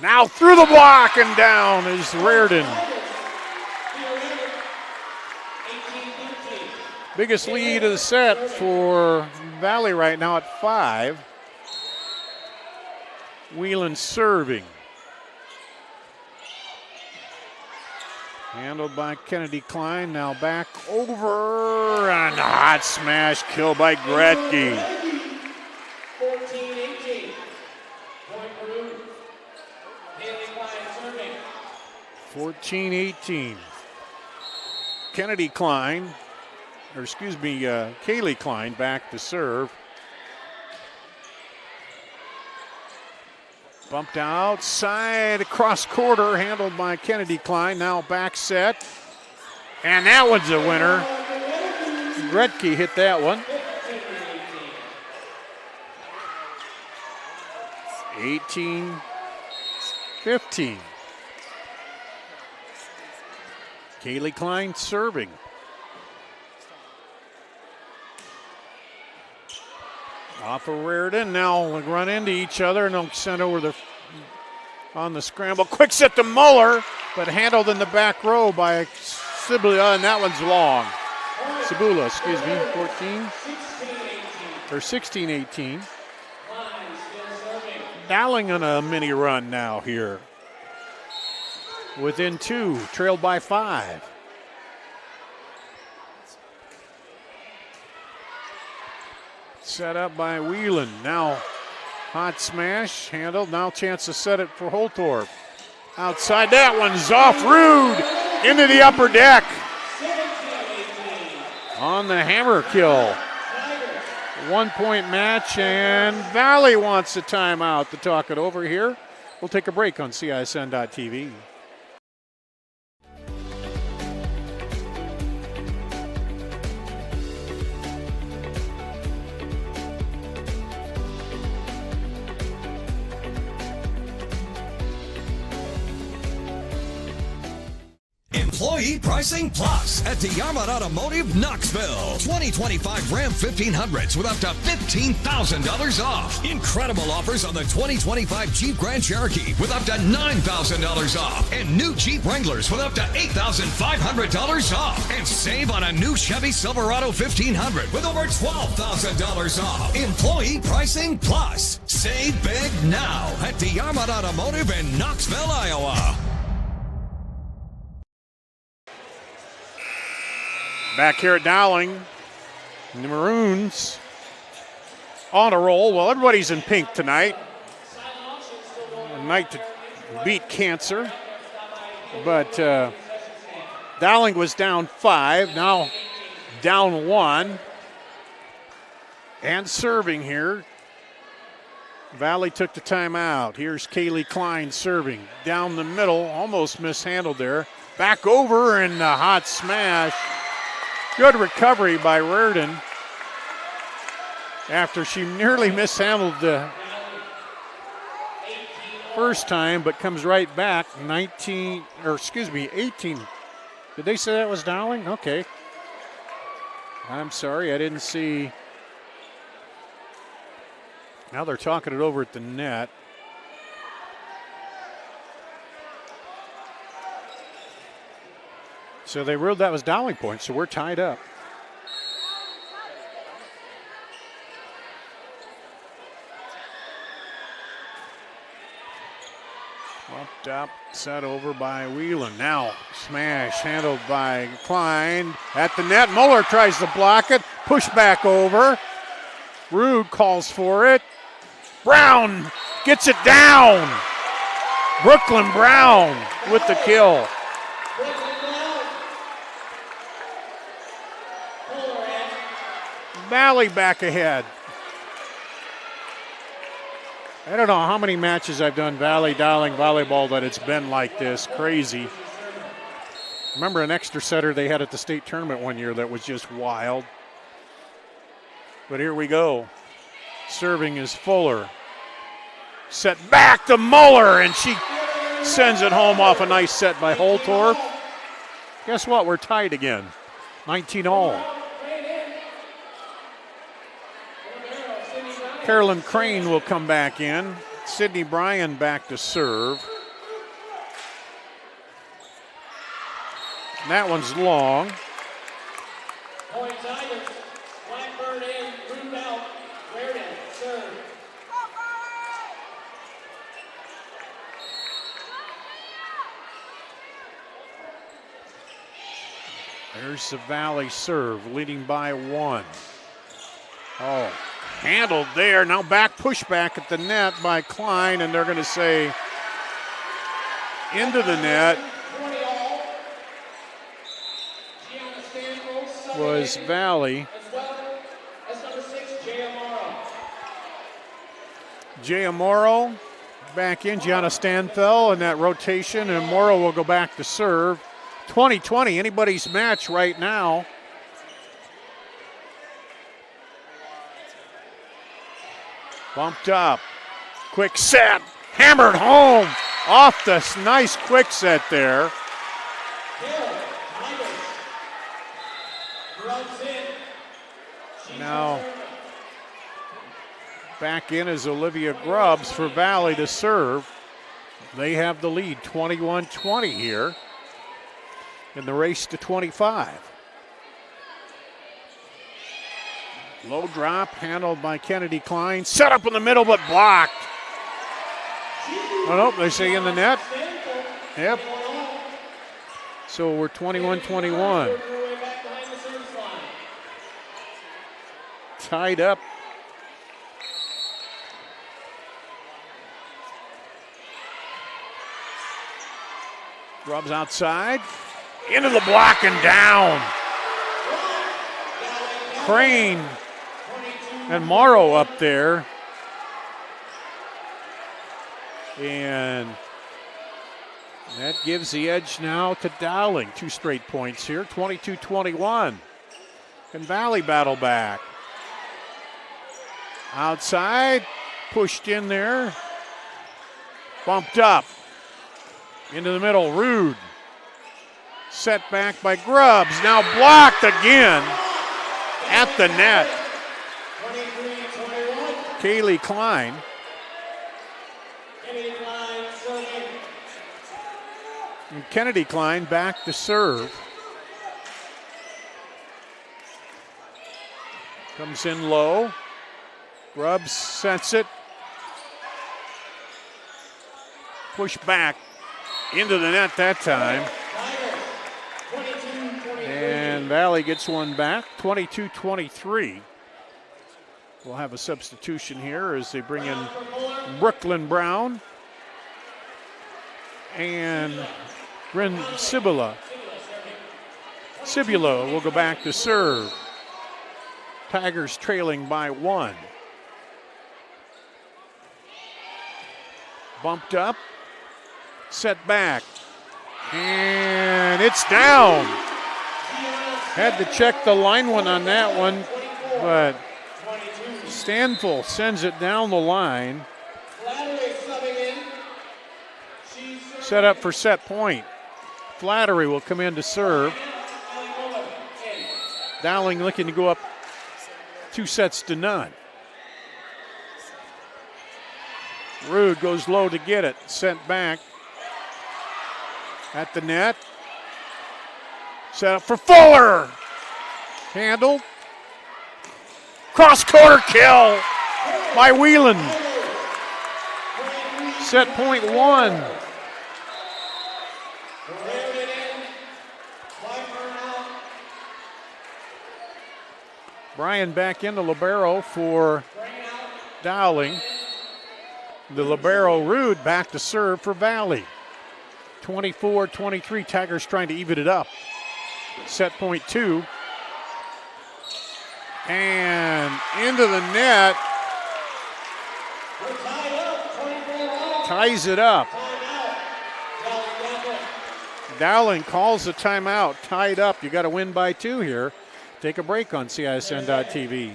Now through the block and down is Reardon. Biggest lead of the set for Valley right now at 5. Whelan serving. Handled by Kennedy Klein. Now back over. And a hot smash kill by Gretke. 14-18. Point Peru. Haley Klein serving. 14-18. Kennedy Klein, or excuse me, Kaylee Klein back to serve. Bumped outside, across quarter, handled by Kennedy Klein. Now back set. And that one's a winner. Gretke hit that one. 18-15. Kaylee Klein serving. Off of Reardon. Now we'll run into each other and they'll send over on the scramble. Quick set to Muller, but handled in the back row by Cibula, and that one's long. Cibula, excuse me, 14 or 16-18. Dowling on a mini run now here. Within 2, trailed by 5. Set up by Whelan. Now hot smash, handled. Now chance to set it for Holtorf. Outside, that one's off. Rude into the upper deck. On the hammer kill. 1-point match, and Valley wants a timeout to talk it over here. We'll take a break on CISN.TV. Employee Pricing Plus at DeArmond Automotive Knoxville. 2025 Ram 1500s with up to $15,000 off. Incredible offers on the 2025 Jeep Grand Cherokee with up to $9,000 off. And new Jeep Wranglers with up to $8,500 off. And save on a new Chevy Silverado 1500 with over $12,000 off. Employee Pricing Plus. Save big now at DeArmond Automotive in Knoxville, Iowa. Back here at Dowling, the Maroons on a roll. Well, everybody's in pink tonight. A night to beat cancer. But Dowling was down 5, now down 1. And serving here. Valley took the timeout. Here's Kaylee Klein serving. Down the middle, almost mishandled there. Back over and a hot smash. Good recovery by Reardon after she nearly mishandled the first time, but comes right back. 18. Did they say that was Dowling? Okay. I'm sorry, I didn't see. Now they're talking it over at the net. So they ruled that was Dowling points, so we're tied up. Up, up, set over by Whelan. Now smash handled by Klein at the net. Muller tries to block it. Push back over. Rude calls for it. Brown gets it down. Brooklyn Brown with the kill. Valley back ahead. I don't know how many matches I've done Valley Dowling volleyball that it's been like this. Crazy. Remember an extra setter they had at the state tournament one year that was just wild. But here we go. Serving is Fuller. Set back to Muller, and she sends it home off a nice set by Holtorf. Guess what? We're tied again. 19-all. Carolyn Crane will come back in. Sydney Bryan back to serve. That one's long. Point Tigers. Blackburn in, Rude out. Reardon, serve. There's the Valley serve, leading by 1. Oh. Handled there. Now back pushback at the net by Klein, and they're going to say into the net was Valley. Jay Amoro back in. Gianna Stanfel in that rotation, and Morrow will go back to serve. 20-20, anybody's match right now. Bumped up. Quick set. Hammered home. Off the nice quick set there. Now back in is Olivia Grubbs for Valley to serve. They have the lead 21-20 here in the race to 25. Low drop handled by Kennedy Klein. Set up in the middle but blocked. Oh, nope, they say in the net. Yep. So we're 21-21. Tied up. Grubbs outside. Into the block and down. Crane and Morrow up there. And that gives the edge now to Dowling. 2 straight points here, 22-21. Can Valley battle back? Outside, pushed in there. Bumped up. Into the middle, Rude. Set back by Grubbs, now blocked again at the net. Kaylee Klein. And Kennedy Klein back to serve. Comes in low. Grubbs sets it. Push back into the net that time. And Valley gets one back, 22-23. We'll have a substitution here as they bring in Brooklyn Brown and Bryn Cibula. Cibula will go back to serve. Tigers trailing by 1. Bumped up, set back, and it's down. Had to check the line one on that one, but Stanful sends it down the line. Set up for set point. Flattery will come in to serve. Dowling looking to go up 2-0. Rude goes low to get it. Sent back at the net. Set up for Fuller. Handled. Cross-quarter kill by Whelan. Set point 1. Bryan back into libero for Dowling. The libero Rude back to serve for Valley. 24-23, Tigers trying to even it up. Set point 2. And into the net. Ties it up. Dowling calls the timeout. Tied up. You got to win by 2 here. Take a break on CISN.TV.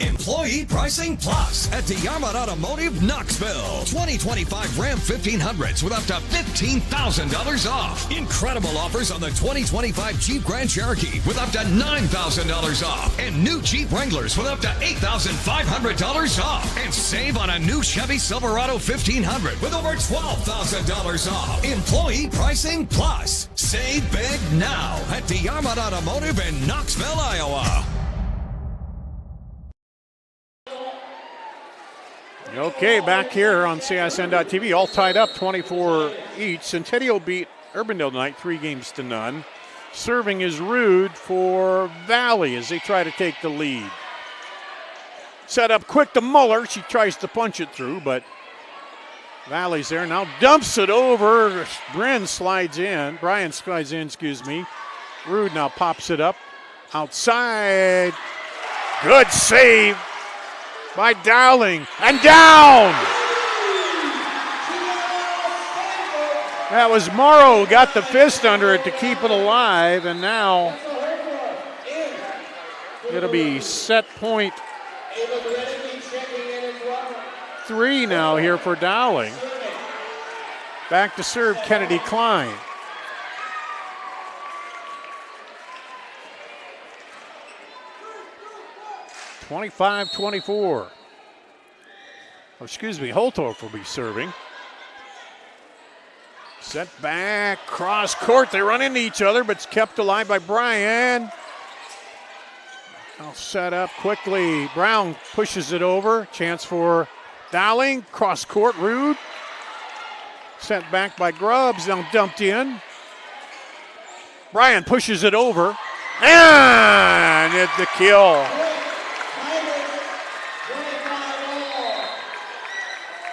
Employee Pricing Plus at DeArmond Automotive, Knoxville. 2025 Ram 1500s with up to $15,000 off. Incredible offers on the 2025 Jeep Grand Cherokee with up to $9,000 off. And new Jeep Wranglers with up to $8,500 off. And save on a new Chevy Silverado 1500 with over $12,000 off. Employee Pricing Plus. Save big now at DeArmond Automotive in Knoxville, Iowa. Okay, back here on CISN.TV, all tied up, 24 each. Centennial beat Urbandale tonight, 3-0. Serving is Rude for Valley as they try to take the lead. Set up quick to Muller. She tries to punch it through, but Valley's there. Now dumps it over. Brian slides in. Rude now pops it up. Outside. Good save by Dowling, and down! That was Morrow, got the fist under it to keep it alive, and now it'll be set point 3 now here for Dowling. Back to serve Kennedy Klein. (25-24). Oh, excuse me, Holtorf will be serving. Set back, cross court. They run into each other, but it's kept alive by Bryan. I'll set up quickly. Brown pushes it over. Chance for Dowling. Cross court, Rude. Sent back by Grubbs, now dumped in. Bryan pushes it over. And it's the kill.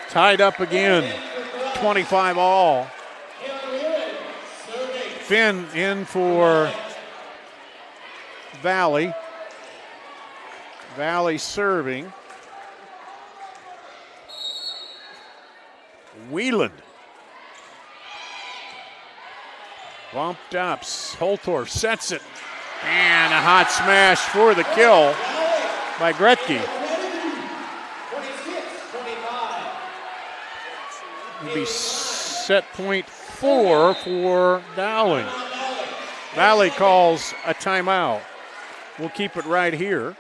Tied up again, 25 all. Finn in for Valley. Valley serving. Wheeland. Bumped up. Holtorf sets it. And a hot smash for the kill by Gretke. It'll be set point 4 for Dowling. Valley calls a timeout. We'll keep it right here.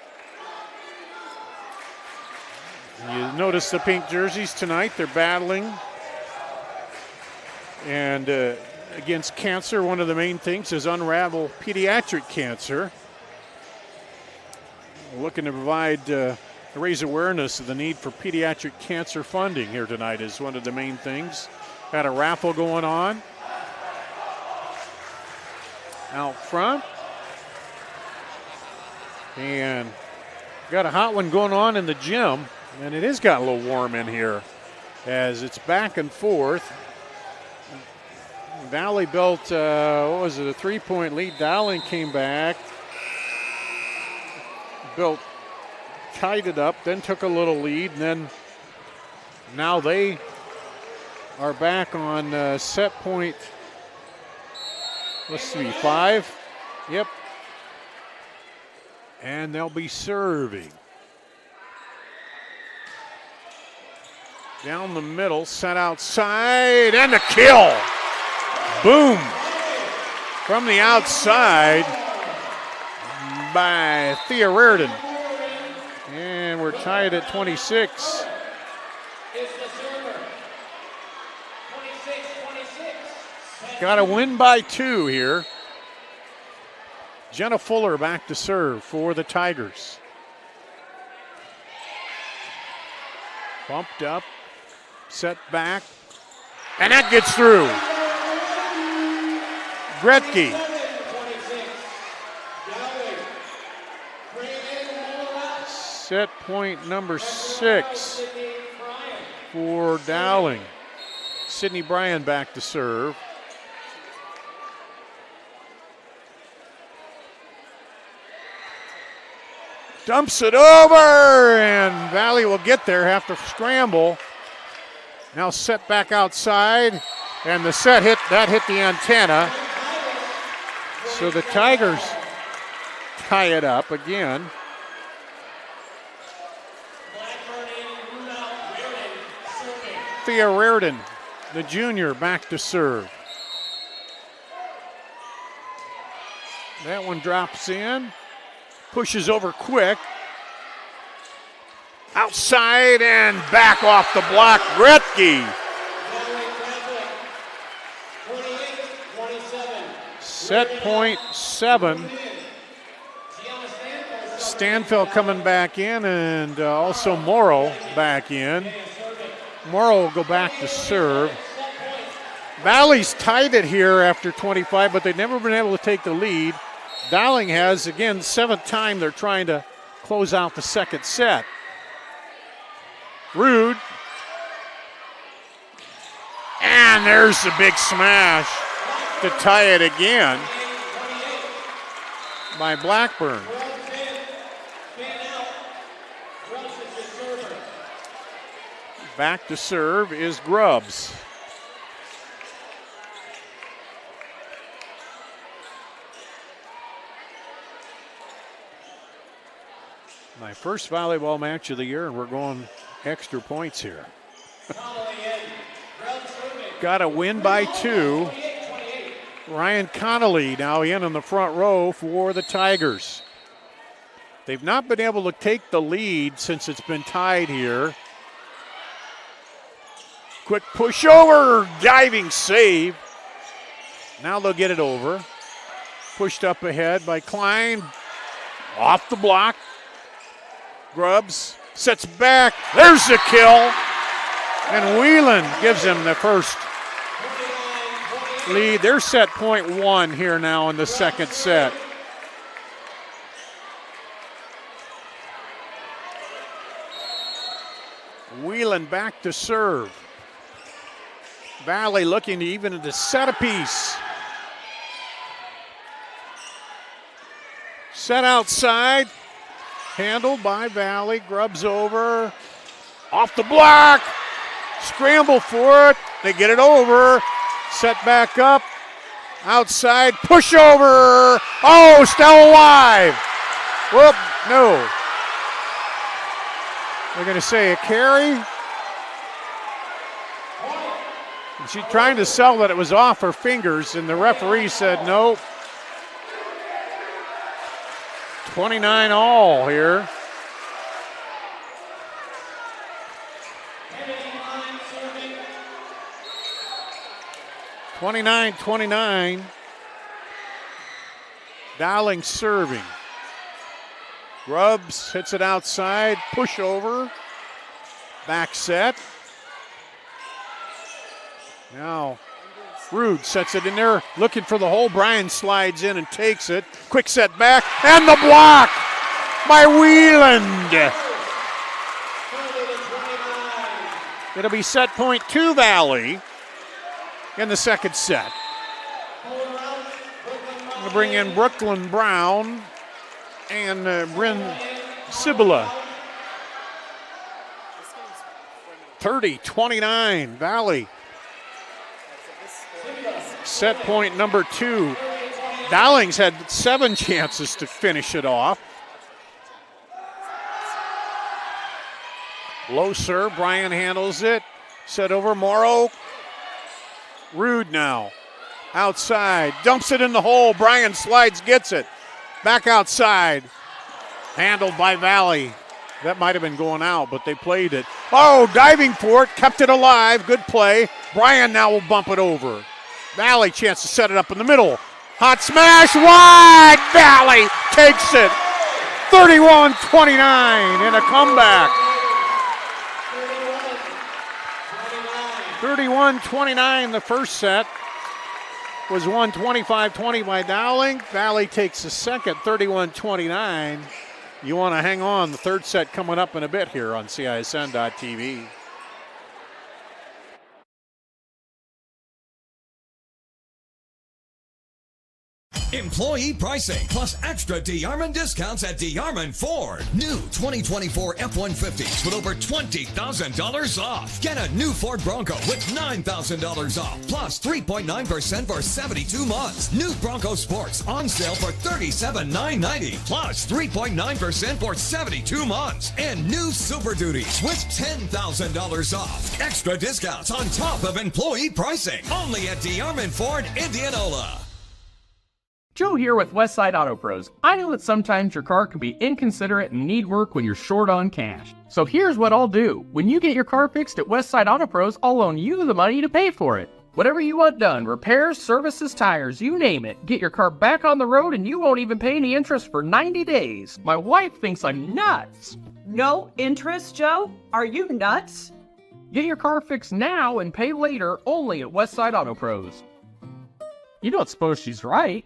You notice the pink jerseys tonight. They're battling. And against cancer, one of the main things is unravel pediatric cancer. We're looking to provide raise awareness of the need for pediatric cancer funding here tonight is one of the main things. Got a raffle going on out front. And got a hot one going on in the gym. And it has got a little warm in here as it's back and forth. Valley built, a 3-point lead. Dowling came back, tied it up, then took a little lead, and then now they are back on set point, 5. Yep. And they'll be serving. Down the middle, set outside, and a kill. Boom. From the outside by Thea Reardon. And we're tied at 26. Got a win by 2 here. Jenna Fuller back to serve for the Tigers. Bumped up, set back, and that gets through. Gretke. Set point number 6 for Dowling. Sydney Bryan back to serve. Dumps it over, and Valley will get there, have to scramble. Now set back outside, and the set hit the antenna. So the Tigers tie it up again. Thea Reardon, the junior, back to serve. That one drops in. Pushes over quick. Outside and back off the block. Gretke. Set point 7. Stanfield coming back in, and also Morrow back in. Morrow will go back to serve. Valley's tied it here after 25, but they've never been able to take the lead. Dowling has, again, 7th time they're trying to close out the second set. Rude. And there's the big smash to tie it again by Blackburn. Back to serve is Grubbs. My first volleyball match of the year, and we're going extra points here. Got a win by 2. Ryan Connolly now in the front row for the Tigers. They've not been able to take the lead since it's been tied here. Quick push over, diving save. Now they'll get it over. Pushed up ahead by Klein. Off the block. Grubbs sets back. There's the kill. And Whelan gives him the first lead. They're set point 1 here now in the second set. Whelan back to serve. Valley looking to even to set a piece. Set outside. Handled by Valley. Grubbs over. Off the block. Scramble for it. They get it over. Set back up. Outside. Push over. Oh, still alive. Whoop. No. They're going to say a carry. And she's trying to sell that it was off her fingers, and the referee said nope. 29 all here. (29-29). Dowling serving. Grubbs hits it outside, push over, back set. Now, Rude sets it in there, looking for the hole. Bryan slides in and takes it. Quick set back, and the block by Wieland. It'll be set point 2 Valley in the second set. We'll bring in Brooklyn Brown and Bryn Sibila. 30-29 Valley. Set point number 2. Dowling's had 7 chances to finish it off. Low serve, Bryan handles it. Set over Morrow. Rude now. Outside, dumps it in the hole. Bryan slides, gets it. Back outside. Handled by Valley. That might have been going out, but they played it. Oh, diving for it, kept it alive. Good play. Bryan now will bump it over. Valley chance to set it up in the middle. Hot smash, wide. Valley takes it. 31-29 in a comeback. 31-29 the first set. Was won 25-20 by Dowling. Valley takes the second, 31-29. You want to hang on. The third set coming up in a bit here on CISN.TV. Employee pricing plus extra DeArmond discounts at DeArmond Ford. New 2024 F-150s with over $20,000 off. Get a new Ford Bronco with $9,000 off plus 3.9% for 72 months. New Bronco Sports on sale for $37,990 plus 3.9% for 72 months. And new Super Duties with $10,000 off. Extra discounts on top of employee pricing. Only at DeArmond Ford, Indianola. Joe here with Westside Auto Pros. I know that sometimes your car can be inconsiderate and need work when you're short on cash. So here's what I'll do. When you get your car fixed at Westside Auto Pros, I'll loan you the money to pay for it. Whatever you want done, repairs, services, tires, you name it. Get your car back on the road and you won't even pay any interest for 90 days. My wife thinks I'm nuts. No interest, Joe? Are you nuts? Get your car fixed now and pay later only at Westside Auto Pros. You don't suppose she's right?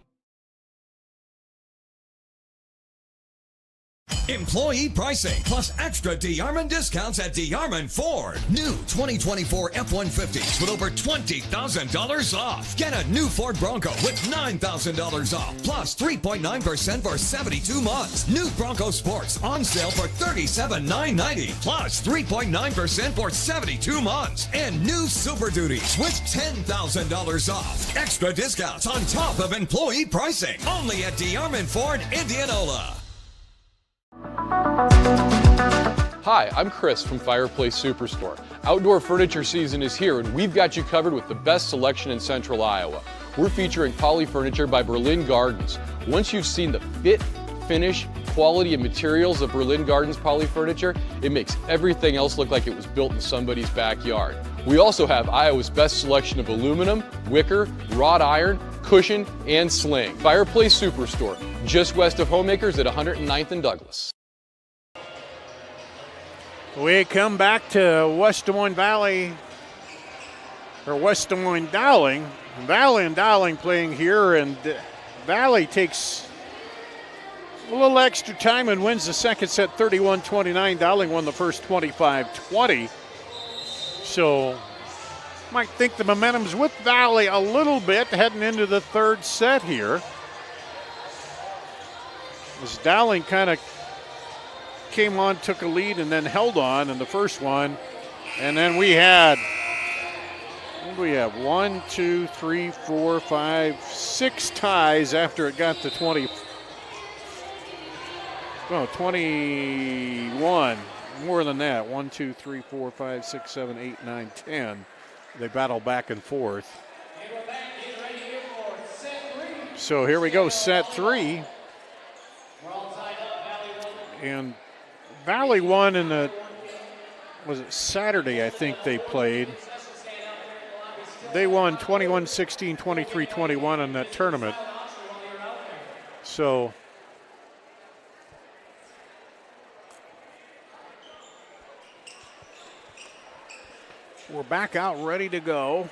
Employee pricing plus extra DeArmond discounts at DeArmond Ford. New 2024 F-150s with over $20,000 off. Get a new Ford Bronco with $9,000 off plus 3.9% for 72 months. New Bronco Sports on sale for $37,990 plus 3.9% for 72 months. And new Super Duties with $10,000 off. Extra discounts on top of employee pricing. Only at DeArmond Ford, Indianola. Hi, I'm Chris from Fireplace Superstore. Outdoor furniture season is here and we've got you covered with the best selection in Central Iowa. We're featuring Poly Furniture by Berlin Gardens. Once you've seen the fit, finish, quality, and materials of Berlin Gardens Poly Furniture, it makes everything else look like it was built in somebody's backyard. We also have Iowa's best selection of aluminum, wicker, wrought iron, cushion, and sling. Fireplace Superstore, just west of Homemakers at 109th and Douglas. We come back to West Des Moines Valley, or West Des Moines Dowling. Valley and Dowling playing here, and Valley takes a little extra time and wins the second set 31-29. Dowling won the first 25-20. So might think the momentum's with Valley a little bit heading into the third set here. As Dowling kind of came on, took a lead, and then held on in the first one. And then we had, what do we have? 1, 2, 3, 4, 5, 6 ties after it got to 21. More than that. 1, 2, 3, 4, 5, 6, 7, 8, 9, 10. They battle back and forth. So here we go, set 3. And Valley won in the, was it Saturday, I think they played. They won 21-16, 23-21 in that tournament. So we're back out ready to go.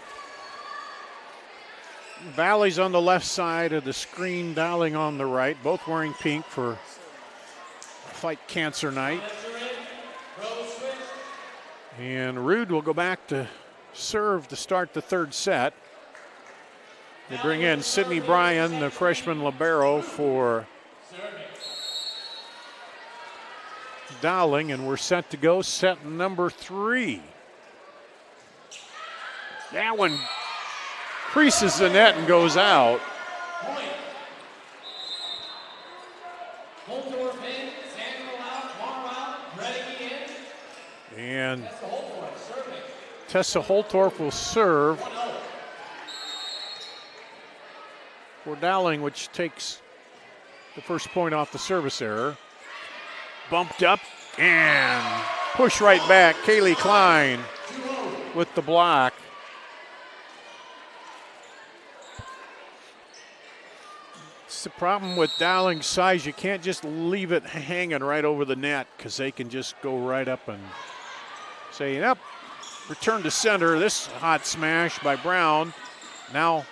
Valley's on the left side of the screen, Dowling on the right, both wearing pink for Fight Cancer Night. And Rude will go back to serve to start the third set. They bring in Sydney Bryan, the freshman libero for Dowling, and we're set to go set number 3. That one creases the net and goes out. And Tessa Holtorf will serve for Dowling, which takes the first point off the service error. Bumped up and push right back. Kaylee Klein with the block. It's the problem with Dowling's size. You can't just leave it hanging right over the net because they can just go right up and say, yep, return to center. This hot smash by Brown. Now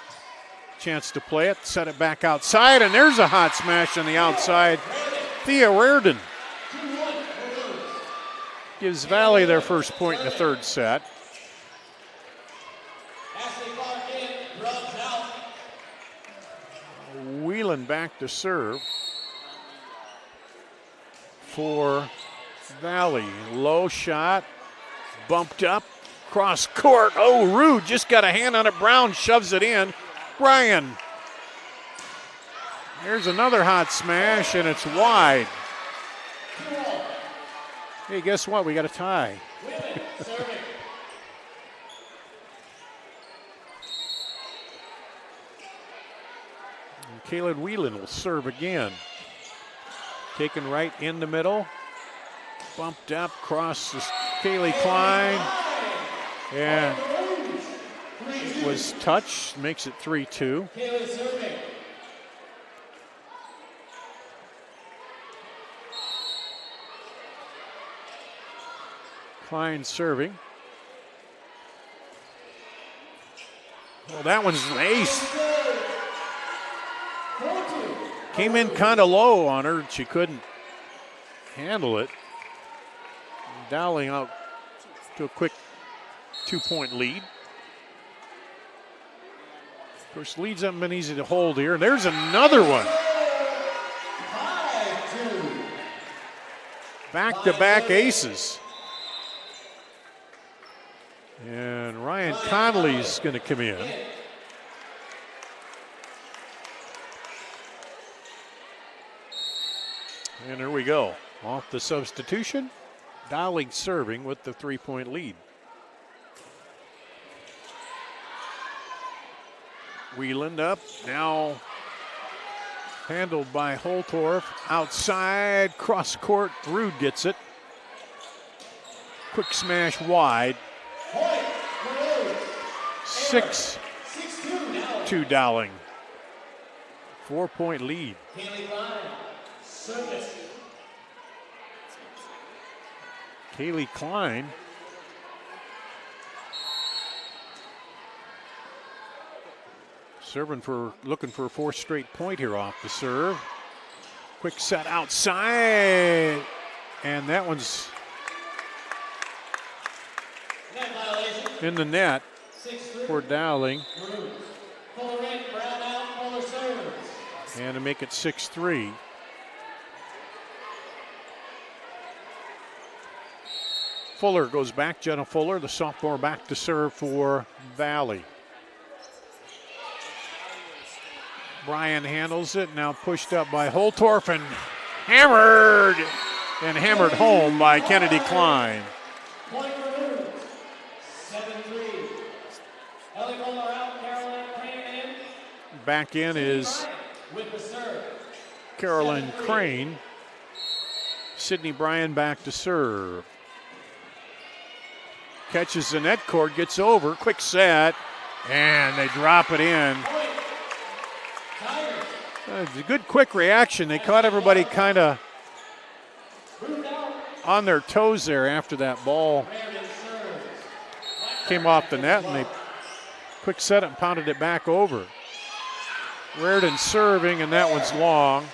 chance to play it, set it back outside, and there's a hot smash on the outside. Thea Reardon gives Valley their first point in the third set. Whelan back to serve for Valley. Low shot, bumped up, cross court. Oh, Rude just got a hand on it. Brown shoves it in. Bryan. There's another hot smash, and it's wide. Hey, guess what? We got a tie. Kaylin Whelan will serve again. Taken right in the middle. Bumped up, crosses Kaylee Klein. And was touched, makes it 3-2. Klein serving. Well, that one's an ace. Came in kind of low on her. She couldn't handle it. Dowling out to a quick 2-point lead. Of course, leads haven't been easy to hold here. There's another one. Back-to-back aces. And Ryan Conley's going to come in. And there we go. Off the substitution. Dowling serving with the 3-point lead. Wieland up, now handled by Holtorf. Outside, cross court, Rude gets it. Quick smash wide. 6-2 Dowling. 4-point lead. Kaylee Klein. Looking for a 4th straight point here off the serve. Quick set outside. And that one's in the net for Dowling. And to make it 6-3. Fuller goes back, Jenna Fuller, the sophomore, back to serve for Valley. Bryan handles it, now pushed up by Holtorf and hammered home by Kennedy Klein. Back in is Carolyn Crane. Sydney Bryan back to serve. Catches the net cord, gets over, quick set, and they drop it in. It's a good quick reaction. They caught everybody kind of on their toes there after that ball came off the net, and they quick set it and pounded it back over. Reardon serving, and that one's long.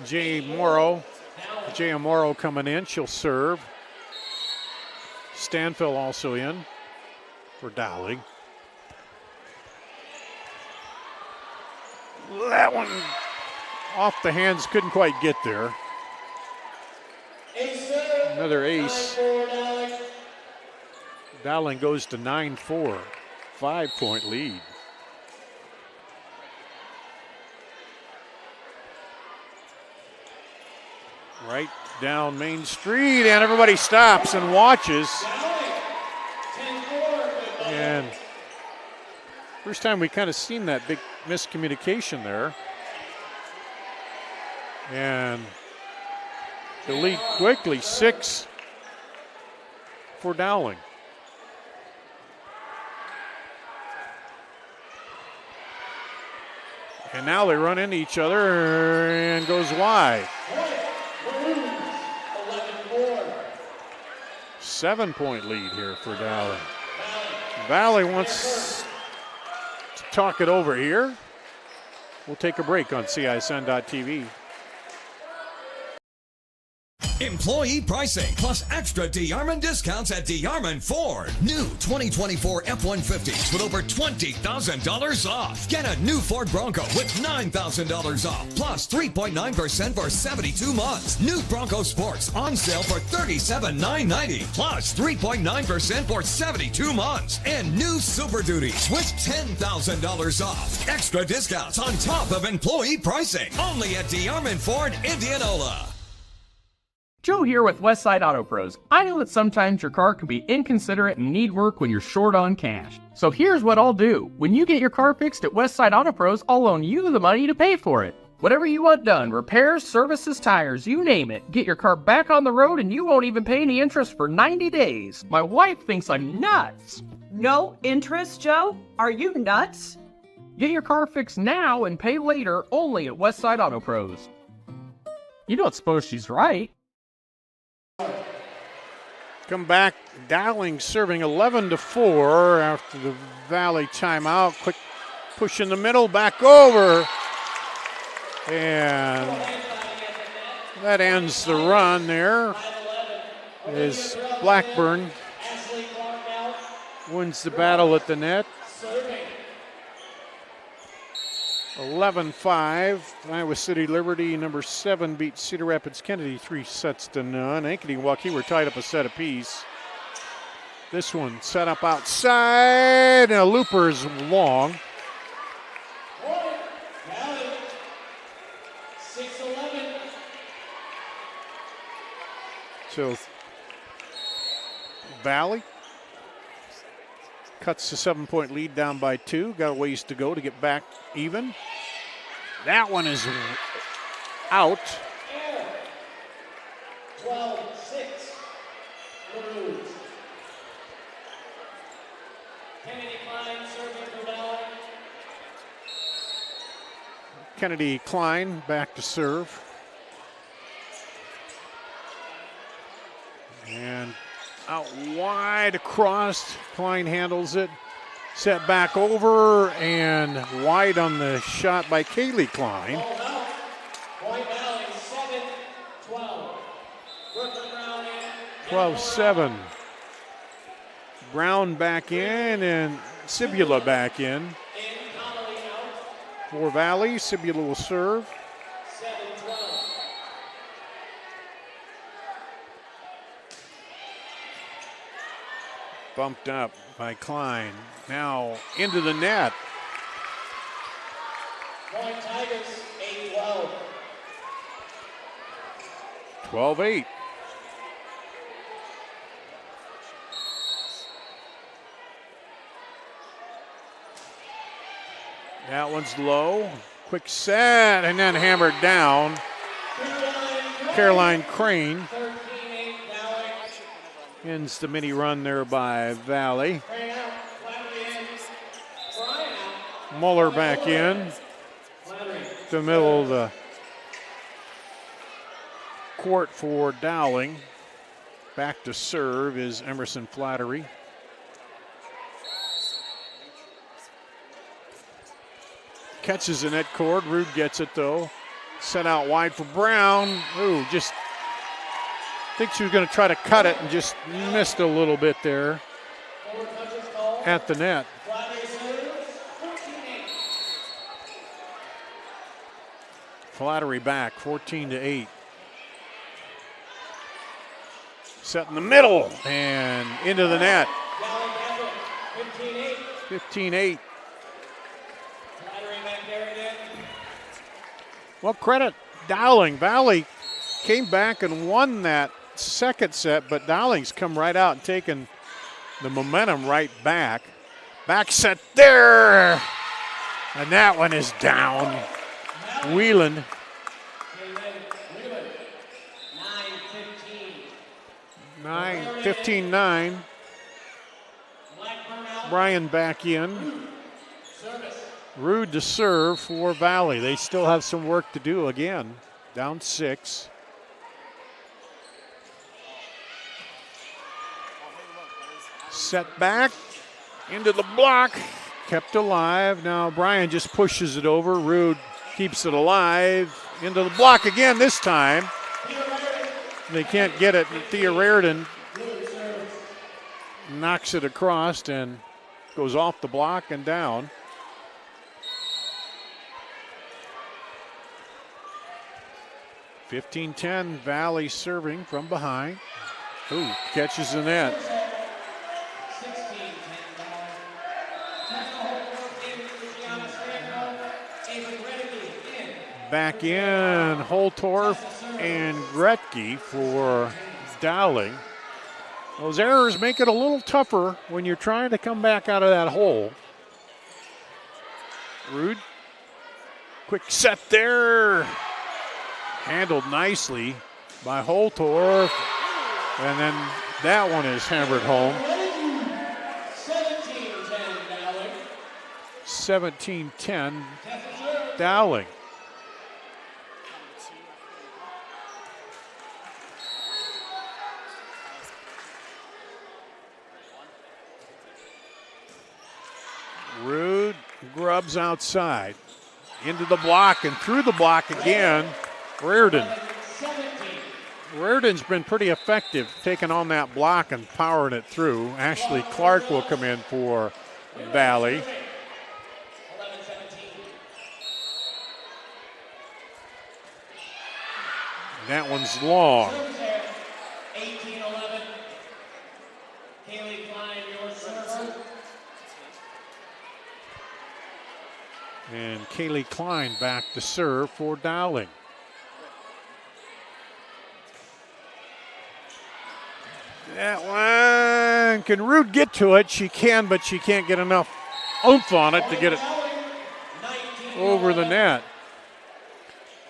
Jay Morrow coming in, she'll serve. Stanfill also in for Dowling. That one off the hands, couldn't quite get there. Another ace. Dowling goes to 9-4, 5-point lead. Right down Main Street, and everybody stops and watches. And first time we kind of seen that big miscommunication there. And the lead quickly, 6 for Dowling. And now they run into each other and goes wide. 7-point lead here for Dowling. Valley wants to talk it over here. We'll take a break on CISN.TV. Employee pricing plus extra DeArmond discounts at DeArmond Ford. New 2024 F-150s with over $20,000 off. Get a new Ford Bronco with $9,000 off plus 3.9% for 72 months. New Bronco Sports on sale for $37,990 plus 3.9% for 72 months. And new Super Duties with $10,000 off. Extra discounts on top of employee pricing. Only at DeArmond Ford, Indianola. Joe here with Westside Auto Pros. I know that sometimes your car can be inconsiderate and need work when you're short on cash. So here's what I'll do. When you get your car fixed at Westside Auto Pros, I'll loan you the money to pay for it. Whatever you want done, repairs, services, tires, you name it. Get your car back on the road and you won't even pay any interest for 90 days. My wife thinks I'm nuts. No interest, Joe? Are you nuts? Get your car fixed now and pay later only at Westside Auto Pros. You don't suppose she's right? Come back, Dowling serving 11-4 after the Valley timeout. Quick push in the middle, back over. And that ends the run there as Blackburn wins the battle at the net. 11-5. Iowa City Liberty, number 7, beat Cedar Rapids Kennedy 3-0. Ankeny and Waukee were tied up a set apiece. This one set up outside, and a looper is long. 6-11. So Valley cuts the 7-point lead down by 2. Got a ways to go to get back even. That one is out. 12-6. Maroons. Kennedy Klein serving for Dowling. Kennedy Klein back to serve. And out wide across. Klein handles it. Set back over and wide on the shot by Kaylee Klein. Point Valley 7-12. Brooklyn Brown in. 12-7. Brown back in and Cibula back in. Connolly out. For Valley, Cibula will serve. 7-12. Bumped up by Klein. Now into the net. Point Tigers 8-12. 12-8. That one's low. Quick set and then hammered down. Caroline Crane 13-8 Dowling. ends the mini run there by Valley. Crane out. Flattery in. Bryan out. Muller back in. Flattery. The middle of the court for Dowling. Back to serve is Emerson Flattery. Catches the net cord. Rude gets it though. Set out wide for Brown. Ooh, just think she was going to try to cut it and just missed a little bit there at the net. Flattery serves 14-8. Flattery back, 14-8. Set in the middle and into the net. Dowling Catholic 15-8. 15-8. Flattery back there again. Well, credit Dowling. Valley came back and won that second set, but Dowling's come right out and taken the momentum right back. Back set there, and that one is down. Whelan. 15-9. Bryan back in. Rude to serve for Valley. They still have some work to do again. Down 6. Set back into the block. Kept alive. Now Bryan just pushes it over. Rude keeps it alive. Into the block again this time. They can't get it. Thea Raridan knocks it across and goes off the block and down. (15-10) Valley serving from behind. Ooh, catches the net. Back in Holtorf and Gretke for Dowling. Those errors make it a little tougher when you're trying to come back out of that hole. Rude. Quick set there. Handled nicely by Holtorf. And then that one is hammered home. 17-10 Dowling. Rude grubs outside. Into the block and through the block again. Reardon. Reardon's been pretty effective taking on that block and powering it through. Ashley Clark will come in for Valley. That one's long. 18-11. Kaylee Klein, your server. And Kaylee Klein back to serve for Dowling. That one, can Rude get to it? She can, but she can't get enough oomph on it to get it over the net.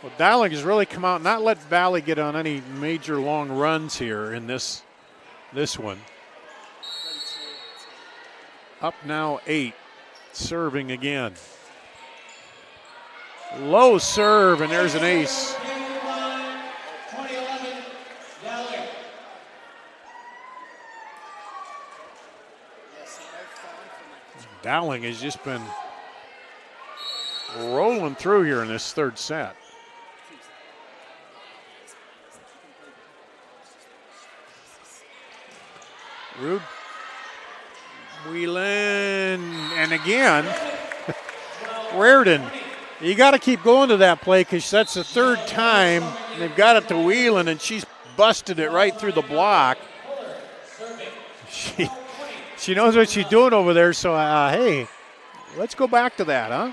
Well, Dowling has really come out and not let Valley get on any major long runs here in this one. Up now 8, serving again. Low serve, and there's an ace. 20-11. Dowling. Dowling has just been rolling through here in this third set. Rude. Whelan, and again, Reardon. You got to keep going to that play because that's the third time they've got it to Whelan, and she's busted it right through the block. She knows what she's doing over there, so hey, let's go back to that, huh?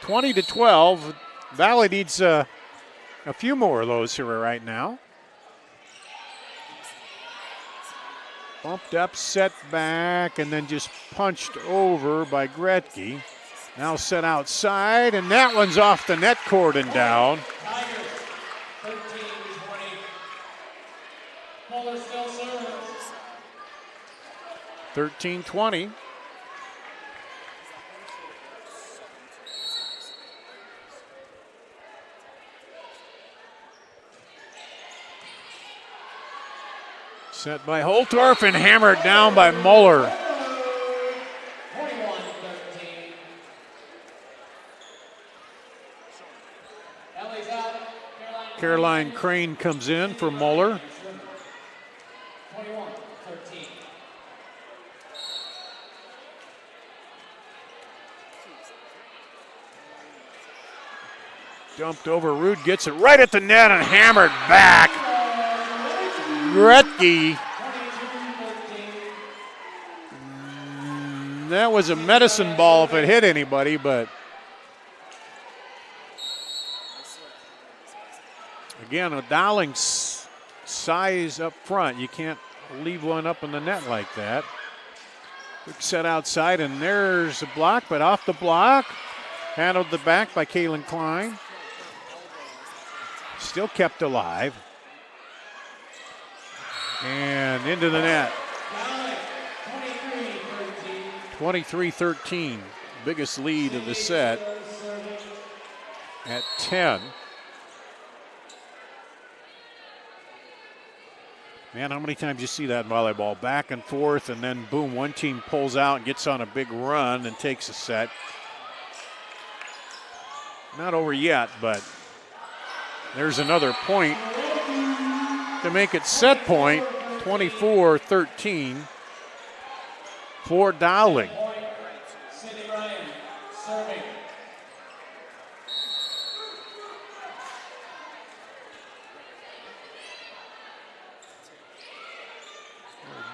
20-12. Valley needs a few more of those here right now. Bumped up, set back, and then just punched over by Gretke. Now set outside, and that one's off the net cord and down. 13-20. Set by Holtorf and hammered down by Muller. Caroline Crane comes in for Muller. 21-13. Dumped over, Rude gets it right at the net and hammered back. Gretke. That was a medicine ball if it hit anybody, but again, a Dowling size up front. You can't leave one up in the net like that. Quick set outside, and there's a block, but off the block. Handled the back by Kaylin Klein. Still kept alive. And into the net. 23-13. Biggest lead of the set at 10. Man, how many times you see that in volleyball? Back and forth, and then boom, one team pulls out and gets on a big run and takes a set. Not over yet, but there's another point to make it set point. 24-13 for Dowling. Sydney Ryan serving.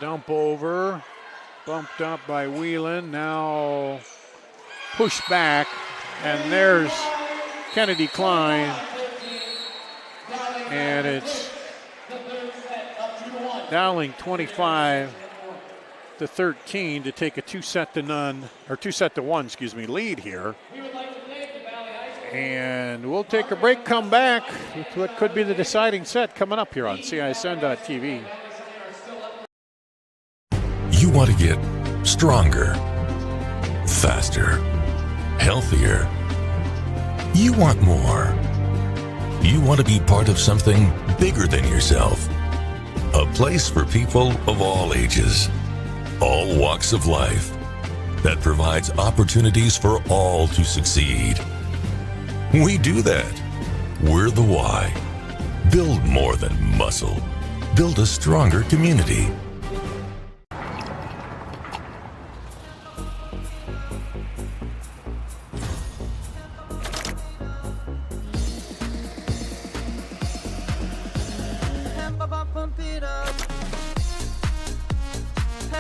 Dump over, bumped up by Whelan, now pushed back, and there's Kennedy Klein, and it's Dowling 25-13 to take a 2-1 lead here. And we'll take a break, come back with what could be the deciding set coming up here on CISN.TV. You want to get stronger, faster, healthier. You want more. You want to be part of something bigger than yourself. A place for people of all ages, all walks of life. that provides opportunities for all to succeed. We do that. We're the why. Build more than muscle. Build a stronger community.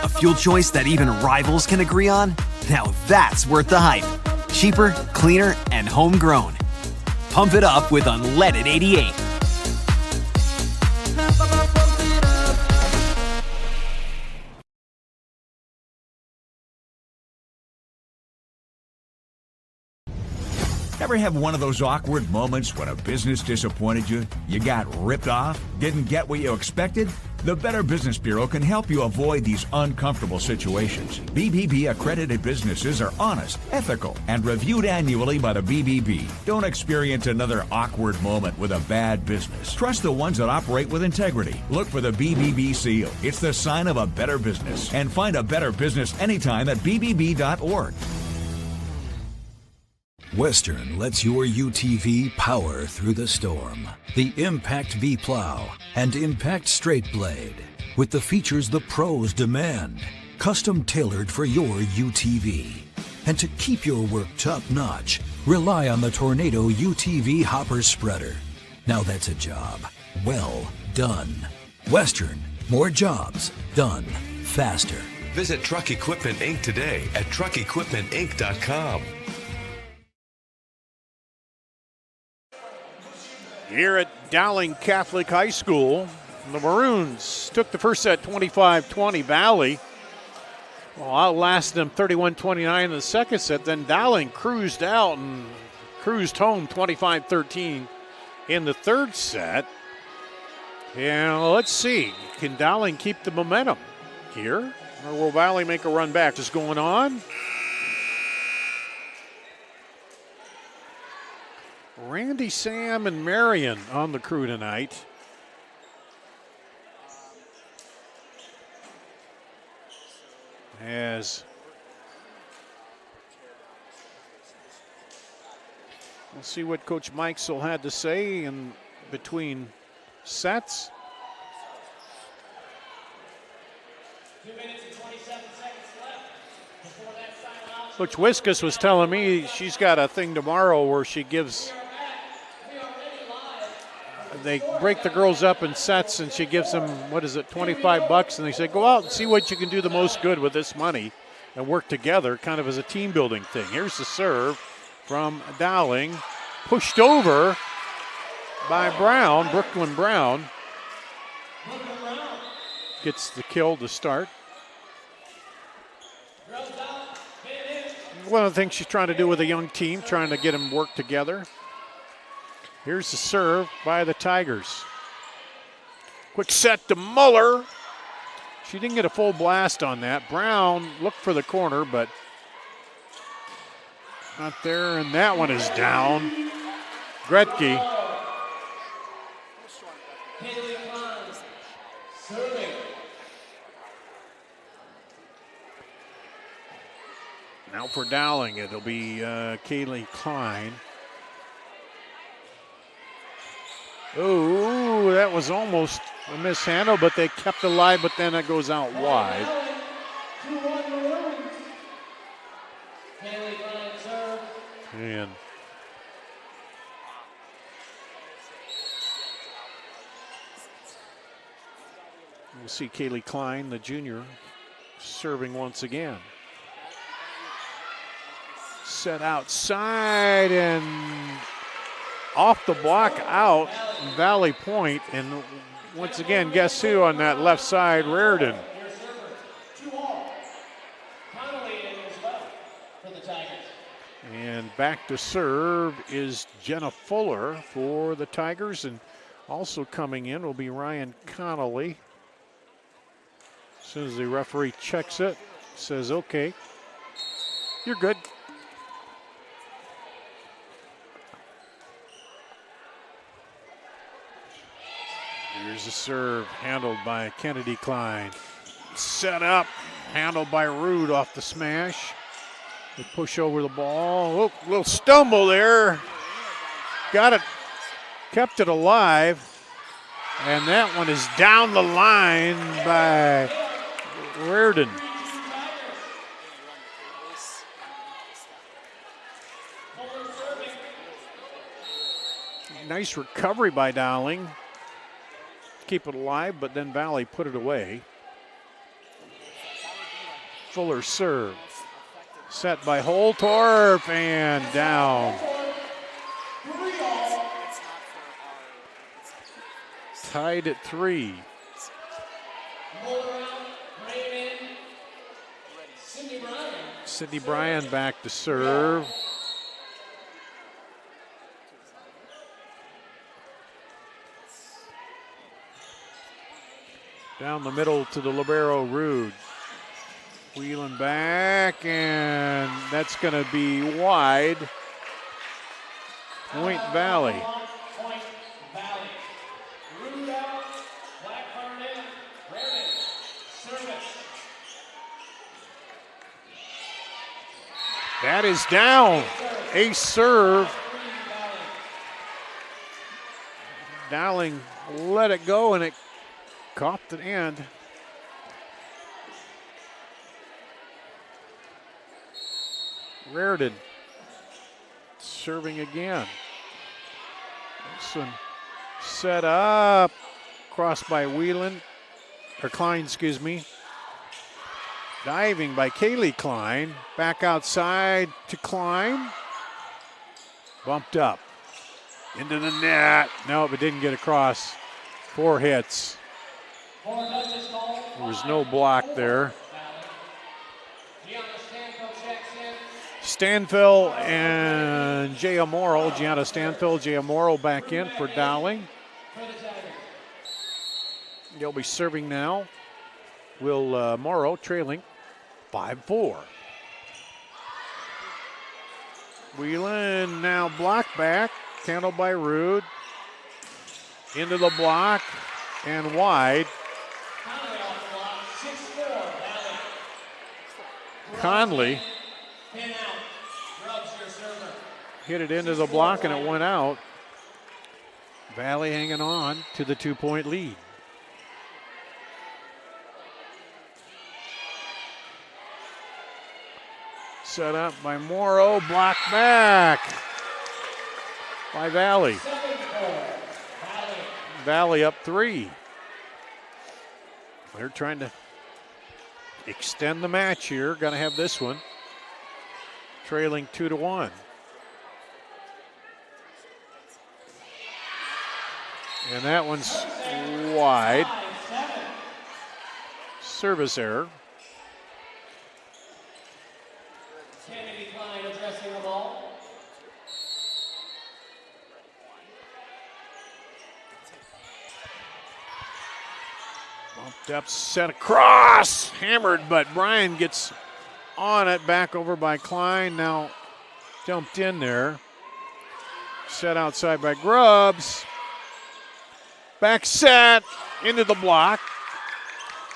A fuel choice that even rivals can agree on? Now that's worth the hype. Cheaper, cleaner, and homegrown. Pump it up with unleaded 88. Ever have one of those awkward moments when a business disappointed you? You got ripped off? Didn't get what you expected? The Better Business Bureau can help you avoid these uncomfortable situations. BBB accredited businesses are honest, ethical, and reviewed annually by the BBB. Don't experience another awkward moment with a bad business. Trust the ones that operate with integrity. Look for the BBB seal. It's the sign of a better business. And find a better business anytime at bbb.org. Western lets your UTV power through the storm. The Impact V Plow and Impact Straight Blade, with the features the pros demand, custom tailored for your UTV. And to keep your work top-notch, rely on the Tornado UTV Hopper Spreader. Now that's a job well done. Western, more jobs done faster. Visit Truck Equipment Inc. today at truckequipmentinc.com. Here at Dowling Catholic High School, the Maroons took the first set 25-20. Valley outlasted them 31-29 in the second set. Then Dowling cruised out and cruised home 25-13 in the third set. And let's see, can Dowling keep the momentum here? Or will Valley make a run back? Is going on. Randy, Sam, and Marion on the crew tonight. As we'll see what Coach Mikesell had to say in between sets. 2 minutes and 27 seconds left before that timeout. Coach Wiskus was telling me she's got a thing tomorrow where she gives. They break the girls up in sets, and she gives them, what is it, $25, and they say, go out and see what you can do the most good with this money and work together kind of as a team building thing. Here's the serve from Dowling, pushed over by Brown, Brooklyn Brown. Gets the kill to start. One of the things she's trying to do with a young team, trying to get them work together. Here's the serve by the Tigers. Quick set to Muller. She didn't get a full blast on that. Brown looked for the corner, but not there, and that one is down. Gretke. Now for Dowling, it'll be Kaylee Klein. Oh, that was almost a mishandle, but they kept it alive, but then it goes out wide. And we'll see Kaylee Klein, the junior, serving once again. Set outside and off the block out, Valley Point, and once again, guess who on that left side? Reardon. And back to serve is Jenna Fuller for the Tigers, and also coming in will be Ryan Connolly. As soon as the referee checks it, says, okay, you're good. Here's a serve handled by Kennedy Klein. Set up, handled by Rude off the smash. They push over the ball. Oh, little stumble there. Got it, kept it alive. And that one is down the line by Reardon. Nice recovery by Dowling. Keep it alive, but then Valley put it away. Fuller serve. Set by Holtorf and down. Tied at 3. Sydney Bryan back to serve. Down the middle to the libero, Rude. Wheeling back, and that's going to be wide. Point Valley. That is down. Ace serve. Dowling let it go, and it caught the end. Reardon serving again. This one set up. Crossed by Klein, excuse me. Diving by Kaylee Klein. Back outside to Klein. Bumped up. Into the net. Nope, it didn't get across. 4 hits. There was no block there. Stanfill and Jay Amoro. Gianna Stanfill, Jay Amoro back in for Dowling. They'll be serving now. Will Morrow trailing 5-4. Wheelan now block back. Handled by Rude. Into the block and wide. Conley hit it into the block and it went out. Valley hanging on to the 2-point lead. Set up by Morrow, block back by Valley. Valley up 3. They're trying to extend the match here. Going to have this one. Trailing 2-1. And that one's wide. Service error. Kennedy Klein addressing the ball. Bumped up, set across, hammered, but Bryan gets on it, back over by Klein, now dumped in there. Set outside by Grubbs. Back set, into the block.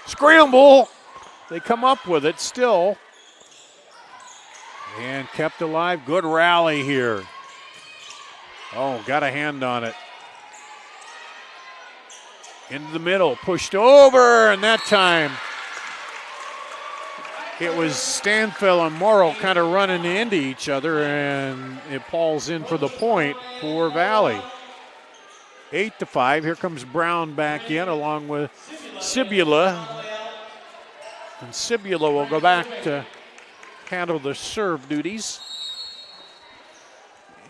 Scramble, they come up with it still. And kept alive, good rally here. Oh, got a hand on it. Into the middle, pushed over, and that time it was Stanfill and Morrow kind of running into each other, and it falls in for the point for Valley. 8-5, here comes Brown back in along with Cibula. And Cibula will go back to handle the serve duties.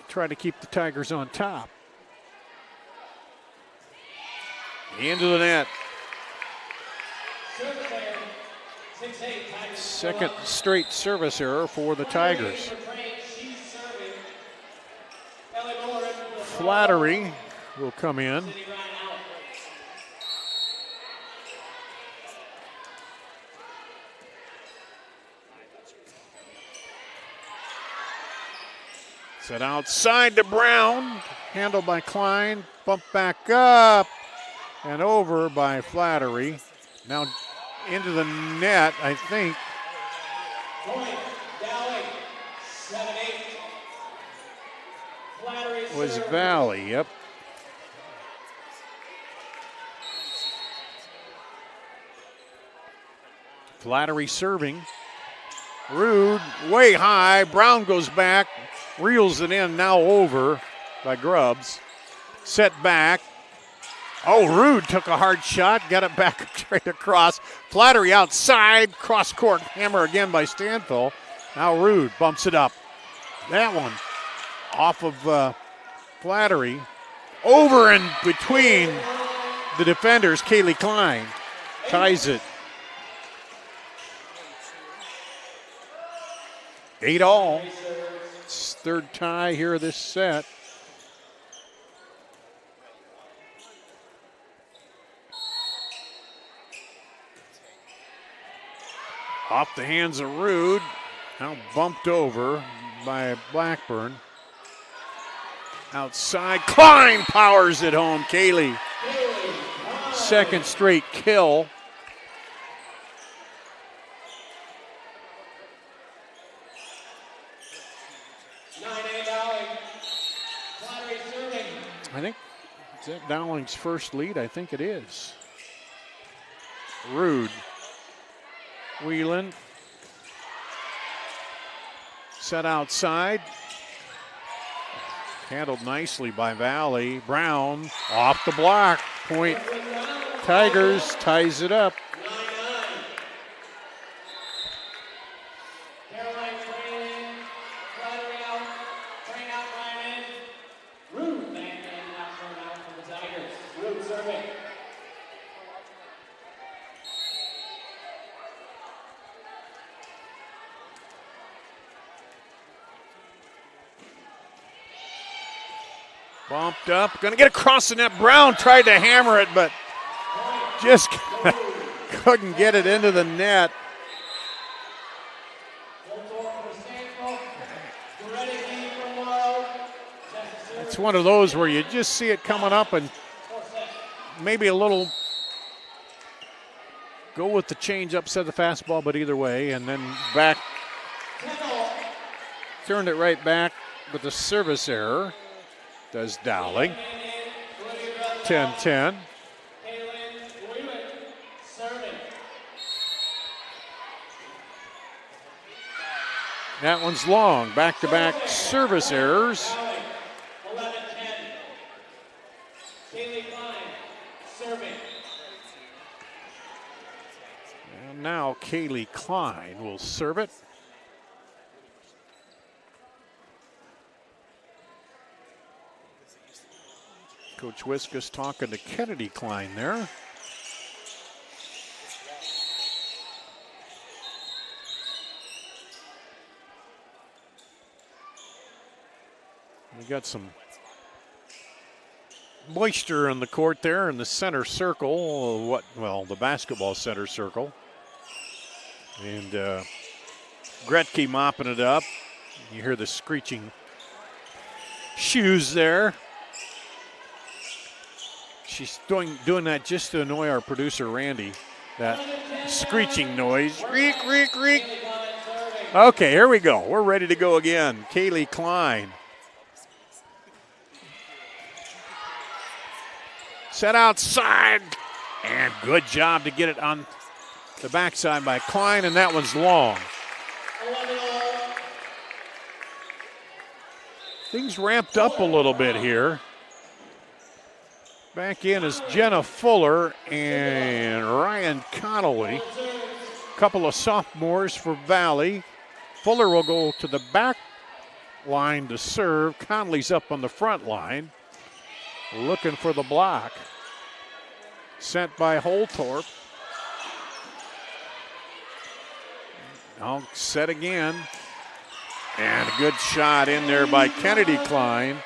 Try to keep the Tigers on top. Into the net. Second straight service error for the Tigers. Flattery will come in. Set outside to Brown. Handled by Klein. Bump back up. And over by Flattery. Now into the net, I think. was Valley, yep. Flattery serving. Rude, way high. Brown goes back, reels it in, now over by Grubbs. Set back. Oh, Rude took a hard shot, got it back straight across. Flattery outside, cross court hammer again by Stanfill. Now Rude bumps it up. That one off of Flattery. Over and between the defenders, Kaylee Klein ties it. 8-all. It's third tie here this set. Off the hands of Rude. Now bumped over by Blackburn. Outside, Klein powers it home. Kaylee, second straight kill. I think, is that Dowling's first lead? I think it is. Rude. Whelan. Set outside. Handled nicely by Valley. Brown off the block. Point Tigers ties it up. Bumped up, gonna get across the net. Brown tried to hammer it, but just couldn't get it into the net. It's one of those where you just see it coming up and maybe a little go with the change up, set the fastball, but either way, and then back, turned it right back with a service error. Does Dowling. 10-10. That one's long. Back-to-back service errors. And now Kaylee Klein will serve it. Coach Wiskus talking to Kennedy Klein there. We got some moisture in the court there in the center circle. The basketball center circle. And Gretke mopping it up. You hear the screeching shoes there. She's doing that just to annoy our producer, Randy. That screeching noise. Reek, reek, reek. Okay, here we go. We're ready to go again. Kaylee Klein. Set outside. And good job to get it on the backside by Klein, and that one's long. Things ramped up a little bit here. Back in is Jenna Fuller and Ryan Connolly. A couple of sophomores for Valley. Fuller will go to the back line to serve. Connolly's up on the front line, looking for the block. Sent by Holtorp. Now set again. And a good shot in there by Kennedy Klein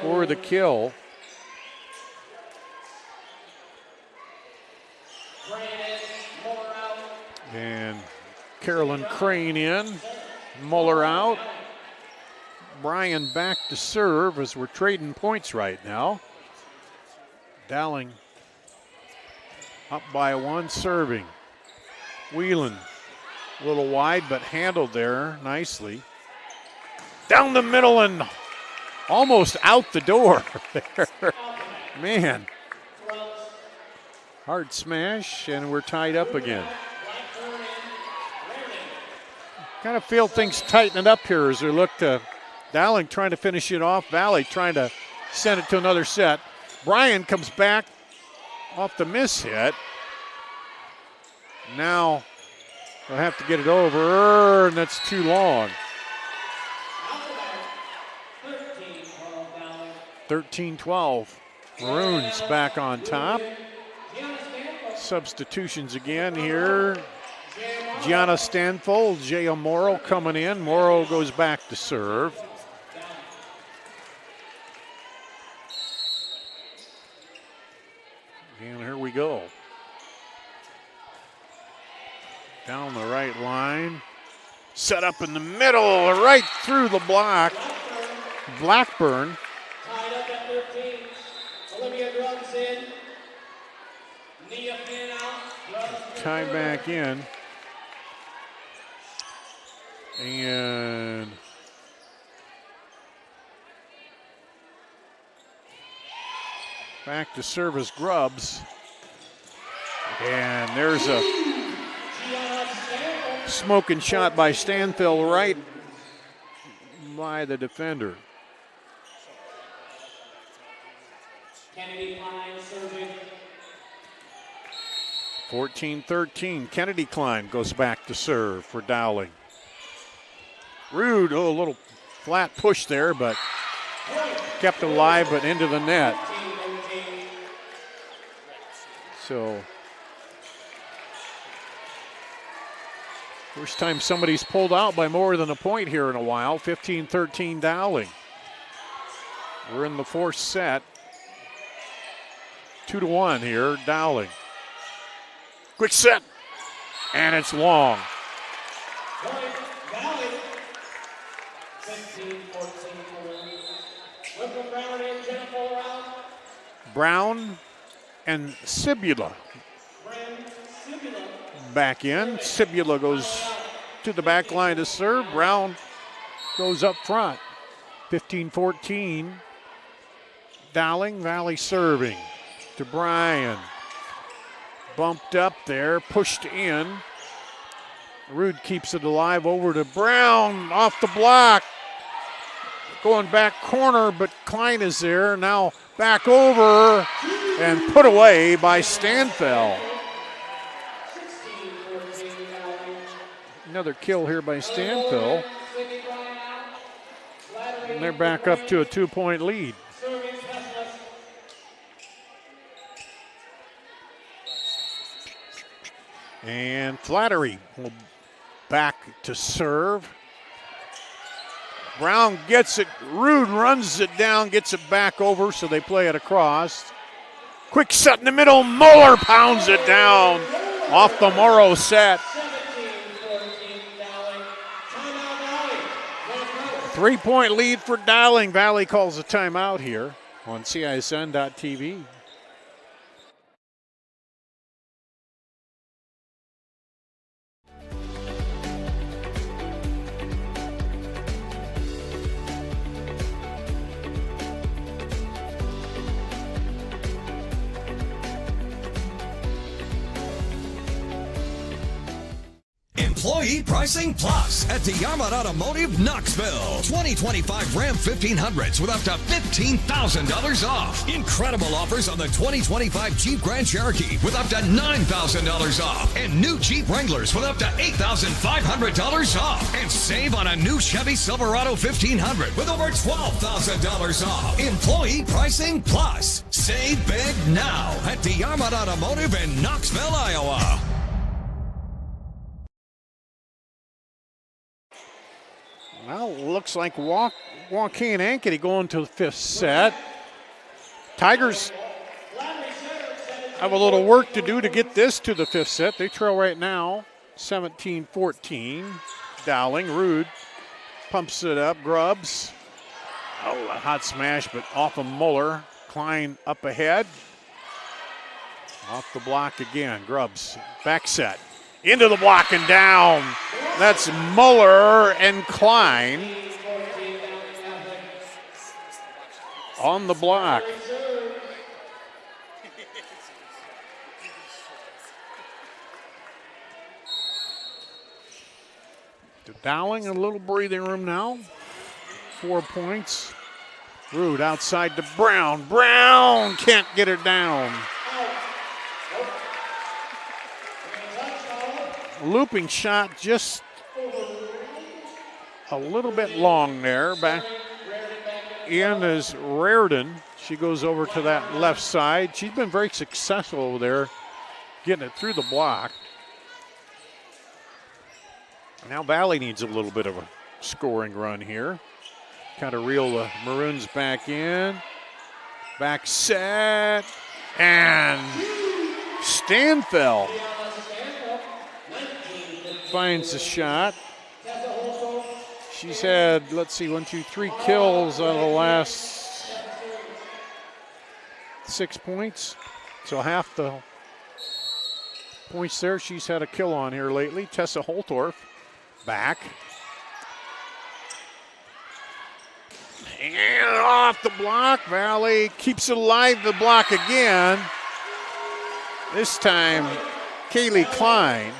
for the kill. And Carolyn Crane in, Muller out. Bryan back to serve as we're trading points right now. Dowling up by one, serving. Whelan, a little wide, but handled there nicely. Down the middle and almost out the door there. Man. Hard smash, and we're tied up again. Kind of feel things tightening up here as we look to Dowling trying to finish it off. Valley trying to send it to another set. Bryan comes back off the miss hit. Now they'll have to get it over, and that's too long. 13-12. Maroons back on top. Substitutions again here. Gianna Stanfel, Jaya Morrow coming in. Morrow goes back to serve. And here we go. Down the right line. Set up in the middle, right through the block. Blackburn. Tied up at 13. Olivia Grubbs in. Nia Finn out. Tied back in. And back to service Grubbs. And there's a smoking shot by Stanfill right by the defender. Kennedy Klein serving. 14-13. Kennedy Klein goes back to serve for Dowling. Rude, a little flat push there, but kept alive, but into the net. So, first time somebody's pulled out by more than a point here in a while. 15-13 Dowling. We're in the fourth set. 2-1 here, Dowling. Quick set, and it's long. Brown and Sibula back in. Sibula goes to the back line to serve. Brown goes up front. 15-14. Dowling, Valley serving to Bryan. Bumped up there, pushed in. Rude keeps it alive over to Brown off the block. Going back corner, but Klein is there. Now back over and put away by Stanfill. Another kill here by Stanfill. And they're back up to a 2-point lead. And Flattery will back to serve. Brown gets it. Rude runs it down, gets it back over, so they play it across. Quick set in the middle. Muller pounds it down off the Morrow set. 3-point lead for Dowling. Valley calls a timeout here on CISN.TV. Employee Pricing Plus at DeArmond Automotive Knoxville. 2025 Ram 1500s with up to $15,000 off. Incredible offers on the 2025 Jeep Grand Cherokee with up to $9,000 off. And new Jeep Wranglers with up to $8,500 off. And save on a new Chevy Silverado 1500 with over $12,000 off. Employee Pricing Plus. Save big now at DeArmond Automotive in Knoxville, Iowa. Well, looks like Joaquin Ankeny going to the fifth set. Tigers have a little work to do to get this to the fifth set. They trail right now, 17-14. Dowling, Rude pumps it up. Grubbs. Oh, a hot smash, but off of Muller. Klein up ahead. Off the block again. Grubbs, back set. Into the block and down. That's Muller and Klein. on the block. To Dowling, a little breathing room now. 4 points. Rude outside to Brown. Brown can't get her down. Looping shot just a little bit long there. Back in is Raridan. She goes over to that left side. She's been very successful over there getting it through the block. Now Valley needs a little bit of a scoring run here. Kind of reel the Maroons back in. Back set. And Stanfell finds the shot. She's had, let's see, 1, 2, 3 kills out of the last 6 points. So half the points there she's had a kill on here lately. Tessa Holtorf back. And off the block. Valley keeps it alive, the block again. This time, Kaylee Klein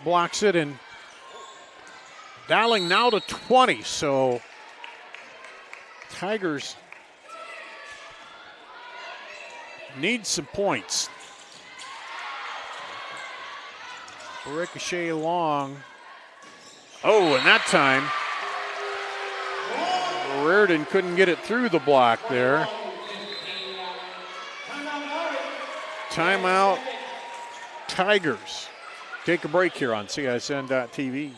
blocks it, and Dowling now to 20. So Tigers need some points. Ricochet long. Oh, and that time, Raridan couldn't get it through the block there. Timeout, Tigers. Take a break here on CISN.TV.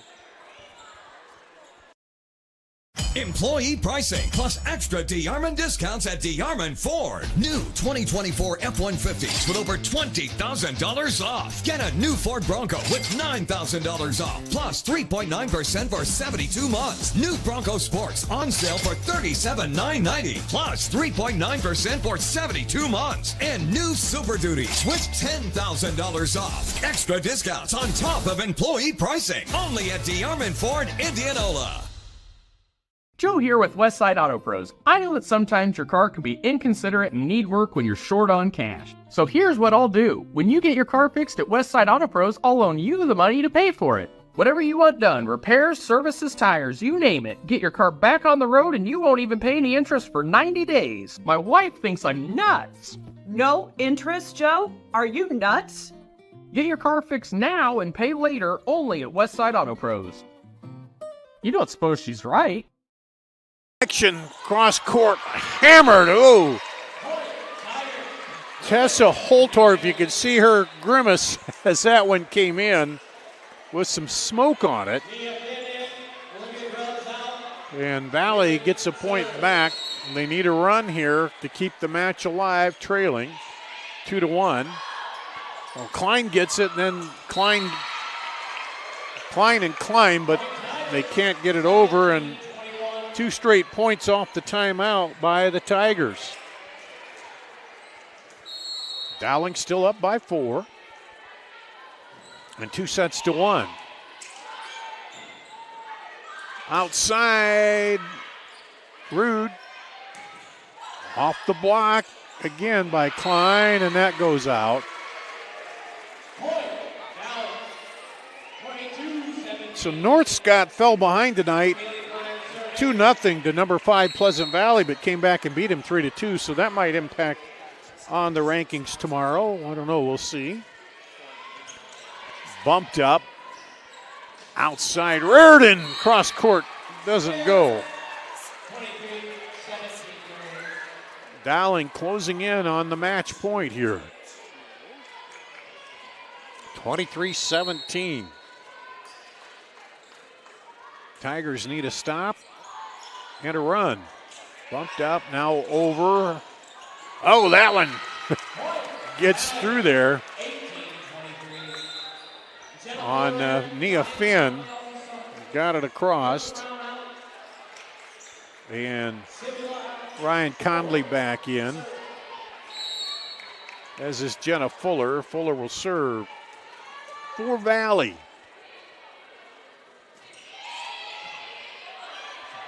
Employee pricing plus extra DeArmond discounts at DeArmond Ford. New 2024 F-150s with over $20,000 off. Get a new Ford Bronco with $9,000 off plus 3.9% for 72 months. New Bronco Sports on sale for $37,990 plus 3.9% for 72 months. And new Super Duties with $10,000 off. Extra discounts on top of employee pricing. Only at DeArmond Ford, Indianola. Joe here with Westside Auto Pros. I know that sometimes your car can be inconsiderate and need work when you're short on cash. So here's what I'll do. When you get your car fixed at Westside Auto Pros, I'll loan you the money to pay for it. Whatever you want done, repairs, services, tires, you name it. Get your car back on the road and you won't even pay any interest for 90 days. My wife thinks I'm nuts. No interest, Joe? Are you nuts? Get your car fixed now and pay later only at Westside Auto Pros. You don't suppose she's right? Action cross court, hammered. Oh, Tessa Holtorf, you can see her grimace as that one came in with some smoke on it. And Valley gets a point back. They need a run here to keep the match alive, trailing 2-1. Well, Klein gets it, and then Klein and Klein, but they can't get it over, and 2 straight points off the timeout by the Tigers. Dowling still up by 4. And 2-1. Outside, Rude. Off the block again by Klein, and that goes out. So North Scott fell behind tonight 2-0 to number 5 Pleasant Valley, but came back and beat him 3-2, so that might impact on the rankings tomorrow. I don't know, we'll see. Bumped up. Outside, Raridan, cross court, doesn't go. Dowling closing in on the match point here. 23-17. Tigers need a stop and a run. Bumped up, now over. Oh, that one gets through there on Nia Finn. Got it across. And Ryan Conley back in. As is Jenna Fuller. Fuller will serve for Valley.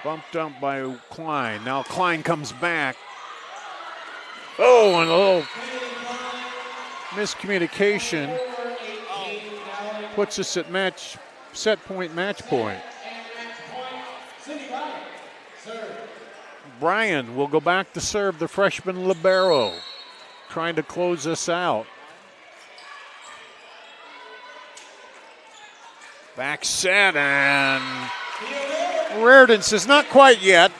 Bumped up by Klein. Now Klein comes back. Oh, and a little miscommunication puts us at set point, match point. Bryan will go back to serve, the freshman libero, trying to close us out. Back set, and Reardon says not quite yet.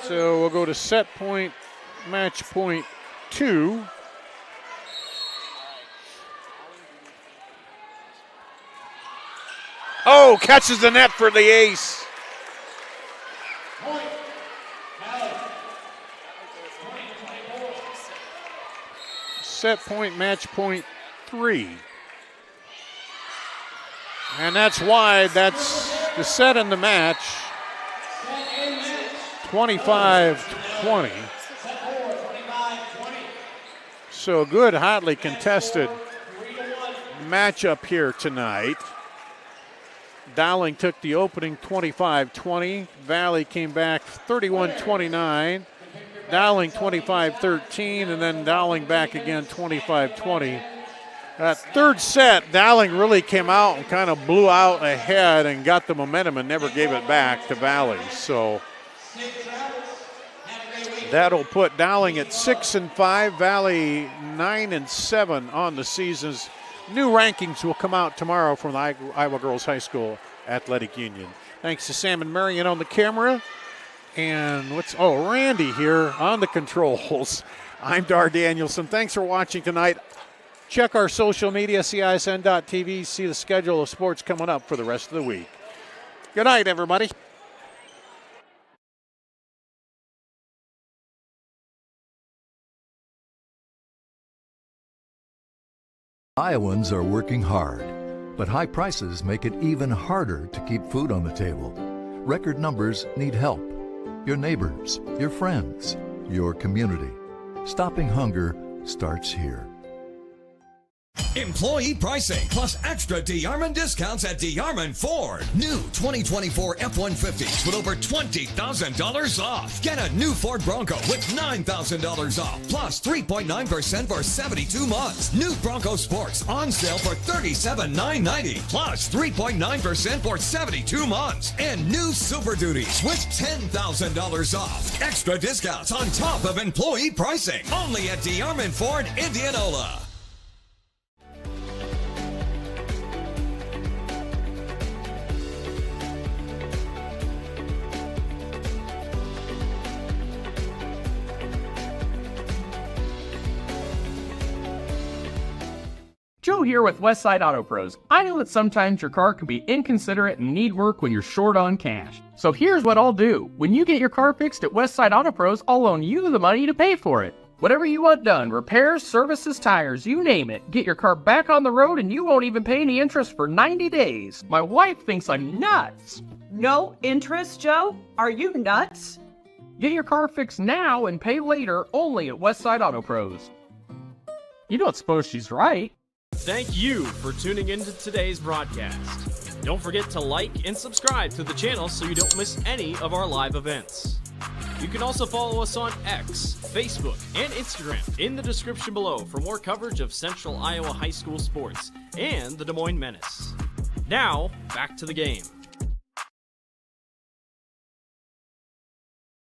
So we'll go to set point, match point 2. Oh, catches the net for the ace. Set point, match point 3. And that's wide. That's the set in the match. 25-20. So good, hotly contested matchup here tonight. Dowling took the opening 25-20. Valley came back 31-29. Dowling 25-13, and then Dowling back again 25-20. That third set, Dowling really came out and kind of blew out ahead and got the momentum and never gave it back to Valley. So that'll put Dowling at 6-5, Valley 9-7 on the season's. New rankings will come out tomorrow from the Iowa Girls High School Athletic Union. Thanks to Sam and Marion on the camera. And Randy here on the controls. I'm Dar Danielson. Thanks for watching tonight. Check our social media, CISN.TV. See the schedule of sports coming up for the rest of the week. Good night, everybody. Iowans are working hard, but high prices make it even harder to keep food on the table. Record numbers need help. Your neighbors, your friends, your community. Stopping hunger starts here. Employee pricing plus extra DeArmond discounts at DeArmond Ford. New 2024 F-150s with over $20,000 off. Get a new Ford Bronco with $9,000 off plus 3.9% for 72 months. New Bronco Sports on sale for $37,990 plus 3.9% for 72 months. And new Super Duties with $10,000 off. Extra discounts on top of employee pricing. Only at DeArmond Ford, Indianola. Joe here with Westside Auto Pros. I know that sometimes your car can be inconsiderate and need work when you're short on cash. So here's what I'll do. When you get your car fixed at Westside Auto Pros, I'll loan you the money to pay for it. Whatever you want done, repairs, services, tires, you name it. Get your car back on the road and you won't even pay any interest for 90 days. My wife thinks I'm nuts. No interest, Joe? Are you nuts? Get your car fixed now and pay later only at Westside Auto Pros. You don't suppose she's right? Thank you for tuning into today's broadcast. Don't forget to like and subscribe to the channel so you don't miss any of our live events. You can also follow us on X, Facebook, and Instagram in the description below for more coverage of Central Iowa High School sports and the Des Moines Menace. Now, back to the game.